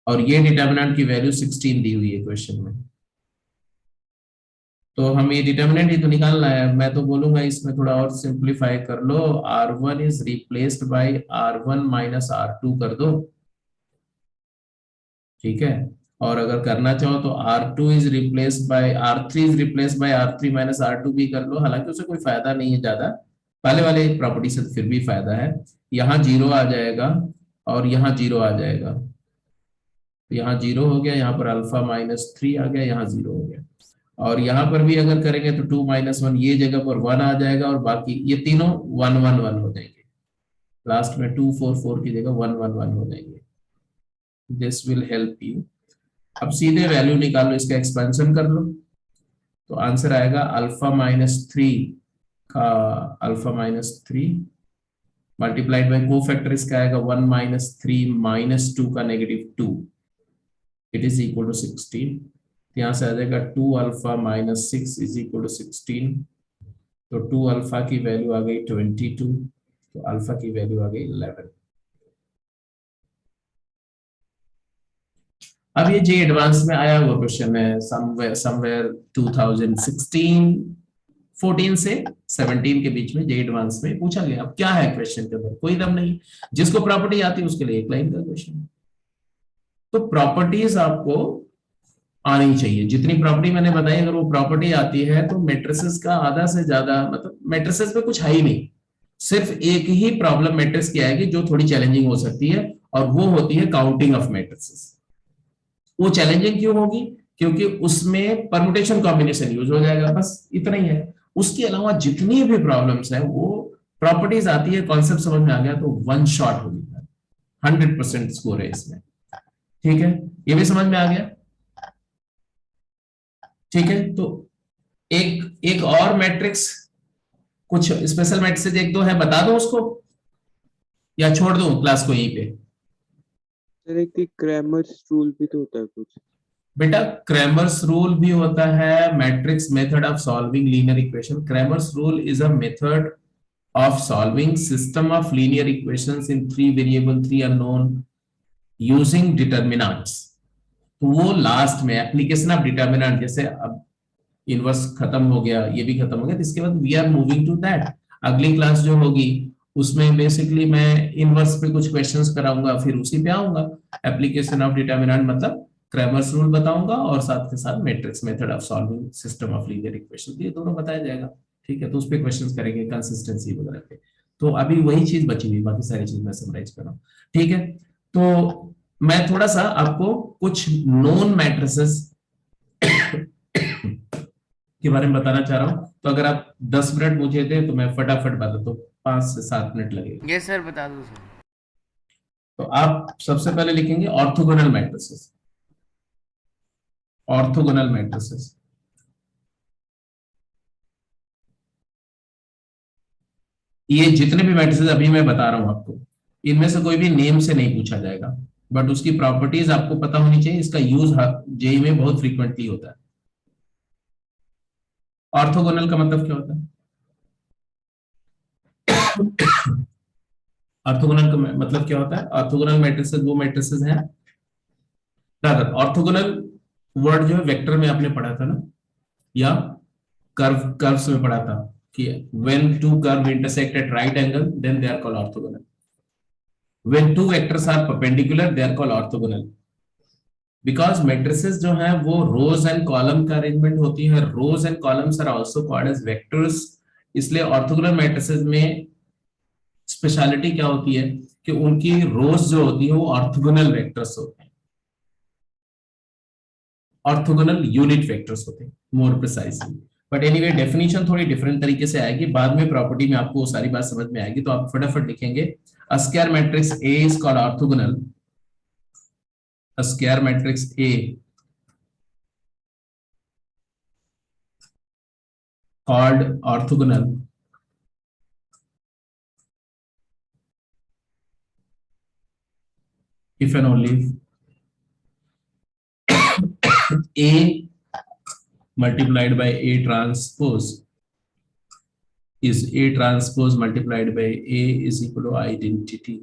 और ये डिटर्मिनेंट की वैल्यू 16 दी हुई है क्वेश्चन में। तो हम ये डिटर्मिनेंट ही तो निकालना है। मैं तो बोलूंगा इसमें थोड़ा और सिंप्लीफाई कर लो, R1 is replaced by R1 minus R2 कर दो, ठीक है। और अगर करना चाहो तो R2 is replaced by R3 is replaced by R3 minus R2 भी कर लो। हालांकि उसे कोई फायदा नहीं है ज्यादा, पहले वाले प्रॉपर्टी से फिर भी फायदा है। यहाँ 0 आ जाएगा और यहाँ 0 आ जाएगा, यहाँ 0 हो गया, यहाँ पर अल्फा माइनस 3 आ गया, यहाँ 0 हो गया। और यहाँ पर भी अगर करेंगे तो 2 माइनस 1, ये जगह पर 1 आ जाएगा और बाकी ये तीनों 1 1 1 हो जाएंगे। लास्ट में 2 4 4 की जगह 1 1 1 हो जाएंगे। This will help you. अब सीधे वैल्यू निकालो, इसका एक्सपेंशन कर लो, तो आंसर आएगा अल्फा माइनस 3 का alpha minus 3 multiplied by cofactor इसका आएगा 1 माइनस 3 माइनस 2 का negative 2, it is equal to 16। यहाँ से आ जाएगा 2 alpha minus 6 is equal to 16। तो 2 अल्फा की वैल्यू आ गई 22, तो अल्फा की वैल्यू आ गई 11। अब ये जे एडवांस में आया हुआ क्वेश्चन है, समवेयर 2016 14 से 17 के बीच में जे एडवांस में पूछा गया। अब क्या है क्वेश्चन के अंदर, कोई दम नहीं, जिसको प्रॉपर्टी आती है उसके लिए एक लाइन का क्वेश्चन। तो प्रॉपर्टीज आपको आनी चाहिए, जितनी प्रॉपर्टी मैंने बताई अगर वो प्रॉपर्टी आती है तो मैट्रिसेस का आधा से ज्यादा, मतलब मैट्रिसेस में कुछ है ही नहीं, सिर्फ एक ही प्रॉब्लम मैट्रिक्स की आएगी जो थोड़ी चैलेंजिंग हो सकती है, और वो होती है काउंटिंग ऑफ मैट्रिसेस। वो चैलेंजिंग क्यों होगी? क्योंकि उसमें परमुटेशन कॉम्बिनेशन यूज हो जाएगा, बस इतना ही है। उसके अलावा जितनी भी प्रॉब्लम्स है वो प्रॉपर्टीज आती है, कॉन्सेप्ट समझ में आ गया तो वन शॉट होगी, 100% स्कोर है इसमें, ठीक है। ये भी समझ में आ गया, ठीक है। तो एक और मैट्रिक्स, कुछ स्पेशल मैट्रिक्स एक दो है, बता दो उसको या छोड़ दूं क्लास को यहीं पे? सर एक क्रैमर्स रूल भी तो होता है कुछ। बेटा क्रैमर्स रूल भी होता है, matrix method of solving linear equation. Cramer's rule is a method of solving system of linear equations in 3 variable 3 unknown using determinants। तो वो लास्ट में एप्लीकेशन ऑफ डिटर्मिनेंट, जैसे अब इनवर्स खत्म हो गया, ये भी खत्म हो गया, तो इसके बाद we are moving to that. अगली क्लास जो होगी उसमें बेसिकली मैं इनवर्स पे कुछ क्वेश्चंस कराऊंगा, फिर उसी पे आऊंगा। एप्लीकेशन ऑफ डिटर्मिनेंट मतलब क्रैमर्स रूल बताऊंगा और साथ के साथ matrix method of solving system of linear equation, ये दोनों बताया जाएगा, ठीक है। तो उस पे क्वेश्चंस करेंगे कंसिस्टेंसी वगैरह पे। तो अभी वही चीज बची हुई, बाकी सारी चीज मैं समराइज कर रहा हूँ, ठीक है। तो मैं थोड़ा सा आपको कुछ नोन मैट्रिसेस के बारे में बताना चाह रहा हूं। तो अगर आप 10 मिनट मुझे दे तो मैं फटाफट बता दो, 5 से 7 मिनट लगेगा। यस सर, बता दो सर। तो आप सबसे पहले लिखेंगे ऑर्थोगोनल मैट्रिसेस। ऑर्थोगोनल मैट्रिसेस, ये जितने भी मैट्रिसेस अभी मैं बता रहा हूं आपको, इनमें से कोई भी नेम से नहीं पूछा जाएगा, बट उसकी प्रॉपर्टीज आपको पता होनी चाहिए। इसका यूज जेईई में बहुत फ्रीक्वेंटली होता है। ऑर्थोगोनल का मतलब क्या होता है? ऑर्थोगोनल का मतलब क्या होता है? ऑर्थोगोनल मैट्रिसेस वो मैट्रिसेस हैं, ऑर्थोगोनल वर्ड जो है वेक्टर में आपने पढ़ा था ना, या कर्व्स में पढ़ा था कि when two curve intersect at right angle then they are called orthogonal, when two vectors are perpendicular they are called orthogonal। Because matrices जो है वो रोज एंड कॉलम का अरेंजमेंट होती है, rows and columns are also called as vectors. इसलिए orthogonal matrices में speciality क्या होती है कि उनकी रोज जो होती है वो ऑर्थोगोनल वेक्टर्स होते हैं, ऑर्थोगोनल यूनिट वेक्टर्स होते हैं more precisely. But anyway definition थोड़ी डिफरेंट तरीके से आएगी, बाद में प्रॉपर्टी में आपको सारी बात समझ में आएगी। तो आप फटाफट लिखेंगे a square matrix A is called orthogonal, a square matrix A called orthogonal if and only A multiplied by A transpose is A transpose multiplied by A is equal to identity।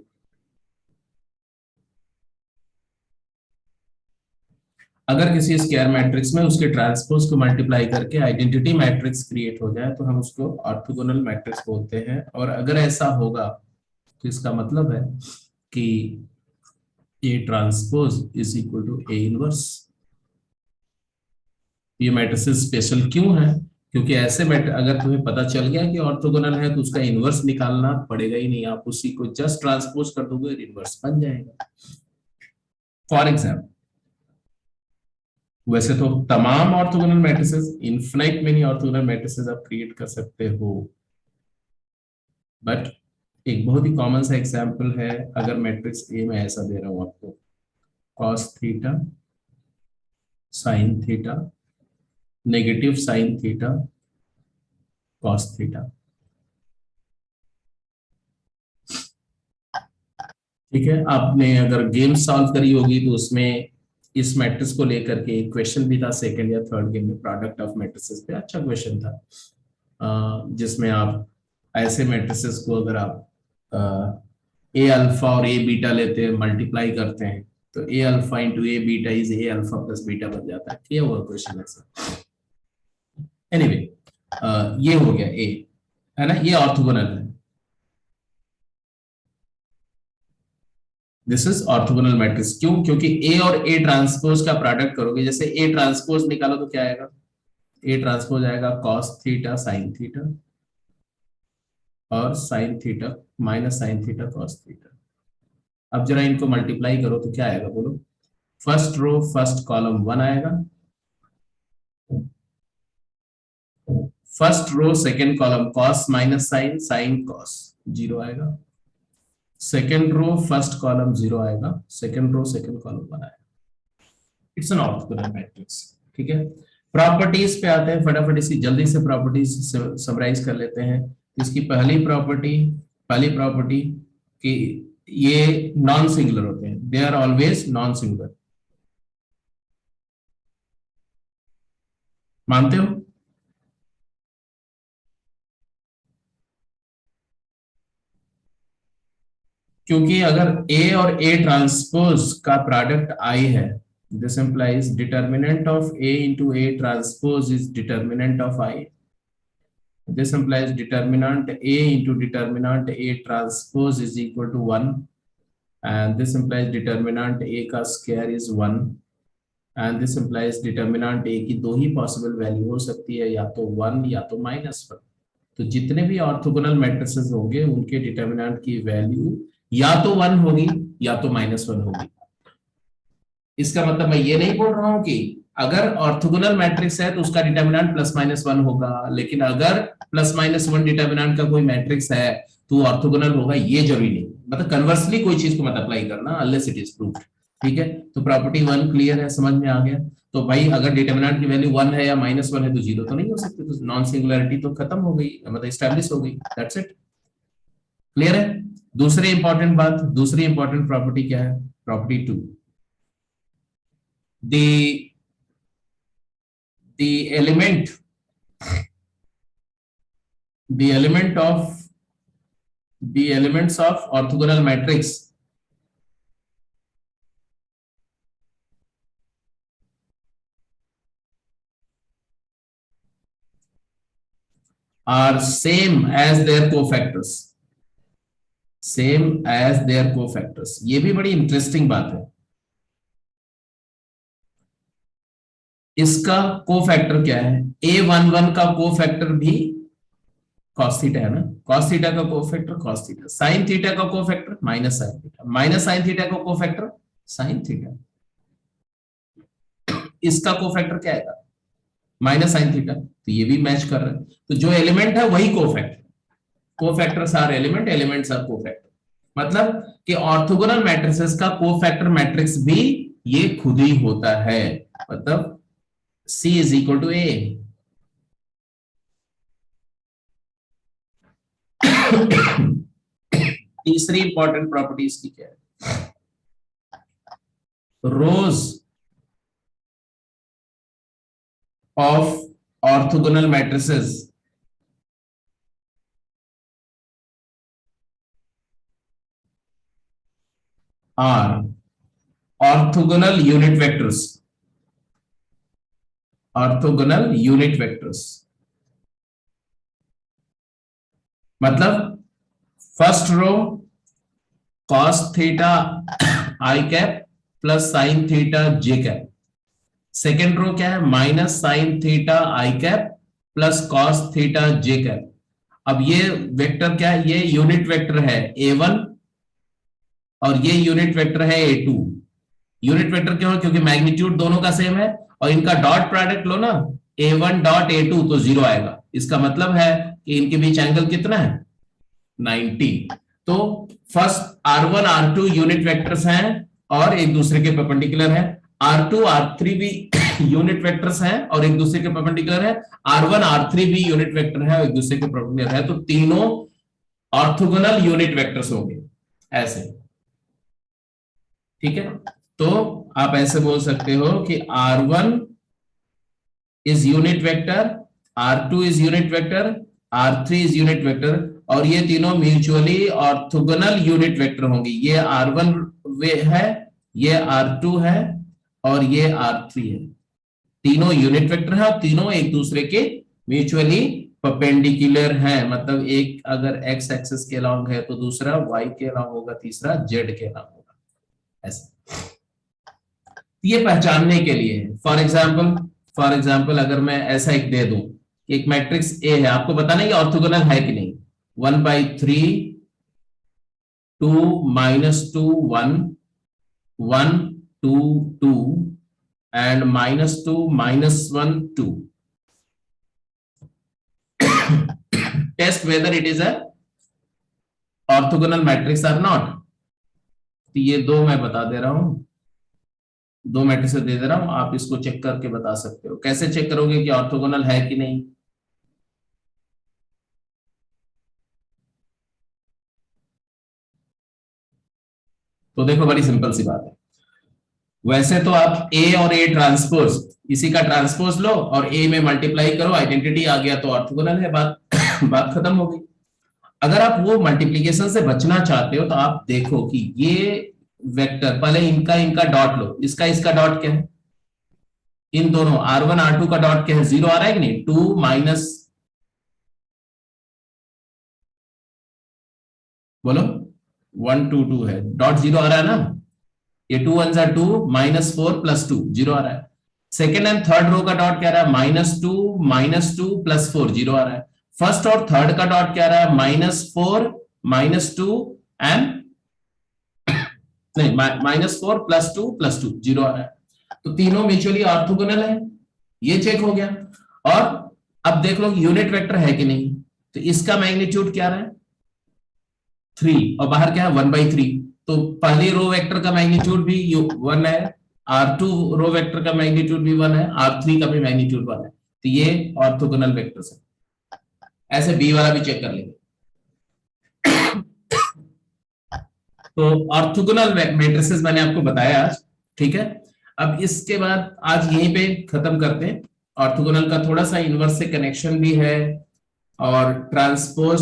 अगर किसी square matrix में उसके transpose को multiply करके identity matrix create हो जाए तो हम उसको ऑर्थोगोनल मैट्रिक्स बोलते हैं। और अगर ऐसा होगा तो इसका मतलब है कि A transpose is equal to A inverse. ये मैट्रिसेस स्पेशल क्यों है? क्योंकि ऐसे अगर तुम्हें पता चल गया कि ऑर्थोगोनल है तो उसका इनवर्स निकालना पड़ेगा ही नहीं, आप उसी को जस्ट ट्रांसपोज कर दोगे, इनवर्स बन जाएगा। फॉर एग्जाम्पल, वैसे तो तमाम orthogonal matrices, infinite many orthogonal matrices आप क्रिएट कर सकते हो, बट एक बहुत ही कॉमन सा एग्जांपल है। अगर मैट्रिक्स ए में ऐसा दे रहा हूं आपको, cos theta sin theta negative sin theta cos theta, ठीक है। आपने अगर गेम सॉल्व करी होगी तो उसमें इस मैट्रिक्स को लेकर के एक क्वेश्चन भी था, सेकंड या थर्ड गेम में, प्रोडक्ट ऑफ मैट्रिसेस पे। अच्छा क्वेश्चन था, जिसमें आप ऐसे मैट्रिसेस को अगर आप ए अल्फा और ए बीटा लेते हैं, मल्टीप्लाई करते हैं, तो A alpha into A beta is A alpha plus beta बन जाता है। ये हुआ क्वेश्चन ऐसा। एनीवे, ये हो गया ए, है ना, ये ऑर्थोगोनल है। This is orthogonal matrix. क्यों? क्योंकि ए और ए ट्रांसपोज का प्रोडक्ट करोगे, जैसे ए ट्रांसपोज निकालो तो क्या आएगा? ए ट्रांसपोज आएगा cos थीटा sin थीटा और sin theta minus sin theta cos theta. अब जरा इनको मल्टीप्लाई करो तो क्या आएगा बोलो? फर्स्ट रो फर्स्ट कॉलम 1 आएगा, first row second column cos minus sin sin cos 0 आएगा, सेकेंड रो फर्स्ट कॉलम 0 आएगा, सेकेंड रो सेकेंड कॉलम 1 आएगा। इट्स एन ऑर्थोगोनल मैट्रिक्स, ठीक है। प्रॉपर्टीज पे आते हैं, फटाफट इसी जल्दी से प्रॉपर्टीज समराइज कर लेते हैं। इसकी पहली प्रॉपर्टी कि ये नॉन सिंगुलर होते हैं, they are always non singular. मानते हो? क्योंकि अगर ए और ए ट्रांसपोज का प्रोडक्ट आई है, this implies determinant of A into A transpose is determinant of I. This implies determinant A into determinant A transpose is equal to 1, and this implies determinant A का square is 1, and this implies determinant A की दो ही possible value हो सकती है, या तो 1 या तो -1। तो जितने भी ऑर्थोगोनल मैट्रिसेस होंगे उनके डिटर्मिनेंट की वैल्यू या तो 1 होगी या तो -1 होगी। इसका मतलब मैं ये नहीं बोल रहा हूं कि अगर ऑर्थोगोनल मैट्रिक्स है तो उसका डिटर्मिनेंट +-1 होगा, लेकिन अगर +-1 डिटर्मिनेंट का कोई मैट्रिक्स है तो ऑर्थोगोनल होगा, ये जरूरी नहीं। मतलब कन्वर्सली कोई चीज को मत अप्लाई करना अनलेस इट इज प्रूव्ड, ठीक है। तो प्रॉपर्टी 1 क्लियर है, समझ में आ गया। तो भाई अगर डिटर्मिनेंट की वैल्यू 1 है या -1 है तो 0 तो नहीं हो सकती, तो नॉन सिंगुलरिटी तो खत्म हो गई, मतलब एस्टैब्लिश हो गई। दैट्स इट, क्लियर है। दूसरी इंपॉर्टेंट प्रॉपर्टी क्या है? Property 2, the element the elements of orthogonal matrix are same as their cofactors, ये भी बड़ी इंटरेस्टिंग बात है। इसका कोफैक्टर क्या है? A11 का कोफैक्टर भी cos थीटा है ना, cos थीटा का cofactor cos theta, sin theta का cofactor minus sin theta, minus sin theta का कोफैक्टर sin थीटा। इसका कोफैक्टर क्या आएगा? माइनस sin थीटा, तो ये भी मैच कर रहा है। तो जो एलिमेंट है वही cofactor, cofactors are element, elements are cofactor. मतलब कि ऑर्थोगोनल मैट्रिसेस का कोफैक्टर मैट्रिक्स भी ये खुद ही होता है, मतलब C is equal to A। तीसरी इंपॉर्टेंट प्रॉपर्टी इसकी क्या है? Rows of orthogonal matrices are orthogonal unit vectors. Orthogonal unit vectors. मतलब first row cos theta i cap plus sine theta j cap, second row क्या है minus sine theta i cap plus cos theta j cap. अब ये vector क्या है, ये unit vector है a1 और ये यूनिट वेक्टर है a2। यूनिट वेक्टर क्यों है, क्योंकि मैग्नीट्यूड दोनों का सेम है और इनका डॉट प्रोडक्ट लो ना a1 डॉट a2 तो 0 आएगा। इसका मतलब है कि इनके बीच एंगल कितना है 90। तो first r1 r2 unit vectors हैं और एक दूसरे के परपेंडिकुलर है, r2 r3 भी यूनिट वेक्टर्स हैं और एक दूसरे के परपेंडिकुलर है, r1 r3 भी यूनिट वेक्टर है और एक दूसरे के परपेंडिकुलर है। तो तीनों ऑर्थोगोनल यूनिट वेक्टर्स होंगे ऐसे, ठीक है। तो आप ऐसे बोल सकते हो कि r1 is unit vector, r2 is unit vector, r3 is unit vector और ये तीनों म्यूचुअली ऑर्थोगोनल यूनिट वेक्टर होंगे। ये r1 है, ये r2 है और ये r3 है। तीनों यूनिट वेक्टर है और तीनों एक दूसरे के म्यूचुअली परपेंडिकुलर है। मतलब एक अगर x एक्सिस के अलॉन्ग है तो दूसरा y के अलॉन्ग होगा, तीसरा z के अलॉन्ग होगा, ऐसे। ये पहचानने के लिए है। फॉर एग्जाम्पल अगर मैं ऐसा एक दे दूं, एक मैट्रिक्स A है, आपको बताना है कि ऑर्थोगोनल है कि नहीं। 1/3 2 -2 1 1 2 2 and -2 -1 2 test whether it is a orthogonal matrix or not। तो ये दो मैं बता दे रहा हूं, दो मैट्रिक्स दे दे रहा हूं, आप इसको चेक करके बता सकते हो। कैसे चेक करोगे कि ऑर्थोगोनल है कि नहीं। तो देखो बड़ी सिंपल सी बात है, वैसे तो आप A और A ट्रांसपोज, इसी का ट्रांसपोज लो और A में मल्टीप्लाई करो, आइडेंटिटी आ गया तो ऑर्थोगोनल है, बात खत्म हो गई। अगर आप वो मल्टीप्लीकेशन से बचना चाहते हो तो आप देखो कि ये वेक्टर, पहले इनका डॉट लो, इसका डॉट क्या है, इन दोनों r1 r2 का डॉट क्या है, 0 आ रहा है कि नहीं। 2 माइनस, बोलो 1 2 2 है, डॉट 0 आ रहा है ना। ये 2 1 जा 2 -4 + 2 0 आ रहा है। सेकेंड एंड थर्ड रो का डॉट क्या रहा है, -2 + 4 0 आ रहा है। फर्स्ट और थर्ड का डॉट क्या रहा है, -4 -2 एंड नहीं -4 + 2 + 2 0 आ रहा है। तो तीनों म्यूचुअली ऑर्थोगोनल है, ये चेक हो गया। और अब देख लो यूनिट वेक्टर है कि नहीं। तो इसका मैग्नीट्यूड क्या रहा है 3 और बाहर क्या है 1/3। तो पहली रो वेक्टर का मैग्नीट्यूड भी 1 है, r2 रो वेक्टर का मैग्नीट्यूड भी 1 है, r3 का भी मैग्नीट्यूड 1 है। तो ये ऑर्थोगोनल वेक्टर्स है। ऐसे बी वाला भी चेक कर लेंगे। तो ऑर्थोगोनल मैट्रिसेस मैंने आपको बताया आज, ठीक है। अब इसके बाद आज यहीं पे खत्म करते हैं। ऑर्थोगोनल का थोड़ा सा इनवर्स से कनेक्शन भी है और ट्रांसपोज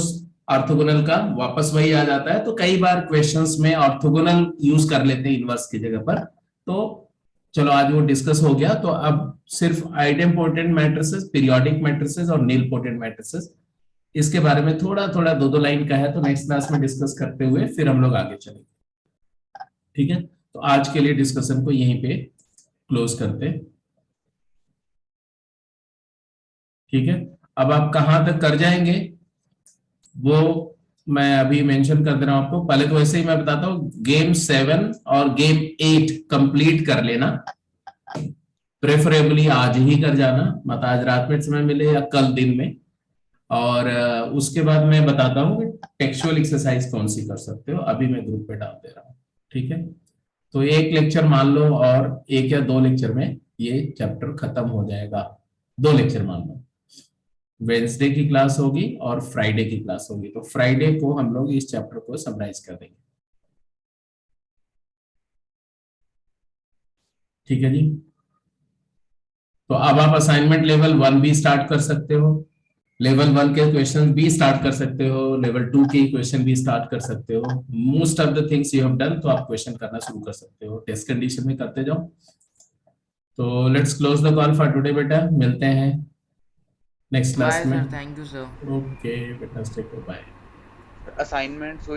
ऑर्थोगोनल का वापस वही आ जाता है। तो कई बार क्वेश्चंस में ऑर्थोगोनल यूज कर लेते हैं इनवर्स की जगह पर। तो चलो आज वो डिस्कस हो गया। तो अब सिर्फ आइडेम्पोटेंट मैट्रिसेस, पीरियोडिक मैट्रिसेस और नीलपोटेंट मैट्रिसेस, इसके बारे में थोड़ा थोड़ा दो लाइन का है, तो नेक्स्ट क्लास में डिस्कस करते हुए फिर हम लोग आगे चलेंगे, ठीक है। तो आज के लिए डिस्कशन को यहीं पे क्लोज करते, ठीक है। अब आप कहां तक कर जाएंगे वो मैं अभी मेंशन कर दे रहा हूं आपको। पहले तो वैसे ही मैं बताता हूँ, गेम 7 और गेम 8 कंप्लीट कर लेना, प्रेफरेबली आज ही कर जाना, मत आज रात में समय मिले या कल दिन में। और उसके बाद मैं बताता हूँ कि टेक्सचुअल एक्सरसाइज कौन सी कर सकते हो, अभी मैं ग्रुप पे डाल दे रहा हूँ, ठीक है। तो एक लेक्चर मान लो और एक या दो लेक्चर में ये चैप्टर खत्म हो जाएगा। 2 लेक्चर मान लो, वेडनेसडे की क्लास होगी और फ्राइडे की क्लास होगी। तो फ्राइडे को हम लोग इस चैप्टर को समराइज कर देंगे, ठीक है जी। तो अब आप असाइनमेंट लेवल 1 भी स्टार्ट कर सकते हो, लेवल 1 के क्वेश्चन भी स्टार्ट कर सकते हो, लेवल 2 के क्वेश्चन भी स्टार्ट कर सकते हो। Most of the things you have done, तो आप क्वेश्चन करना शुरू कर सकते हो। टेस्ट कंडीशन में करते जाओ। तो let's close the call for today बेटा, मिलते हैं नेक्स्ट बाय क्लास में। Sir, thank you sir. Okay बेटा, take care, bye. Assignments, so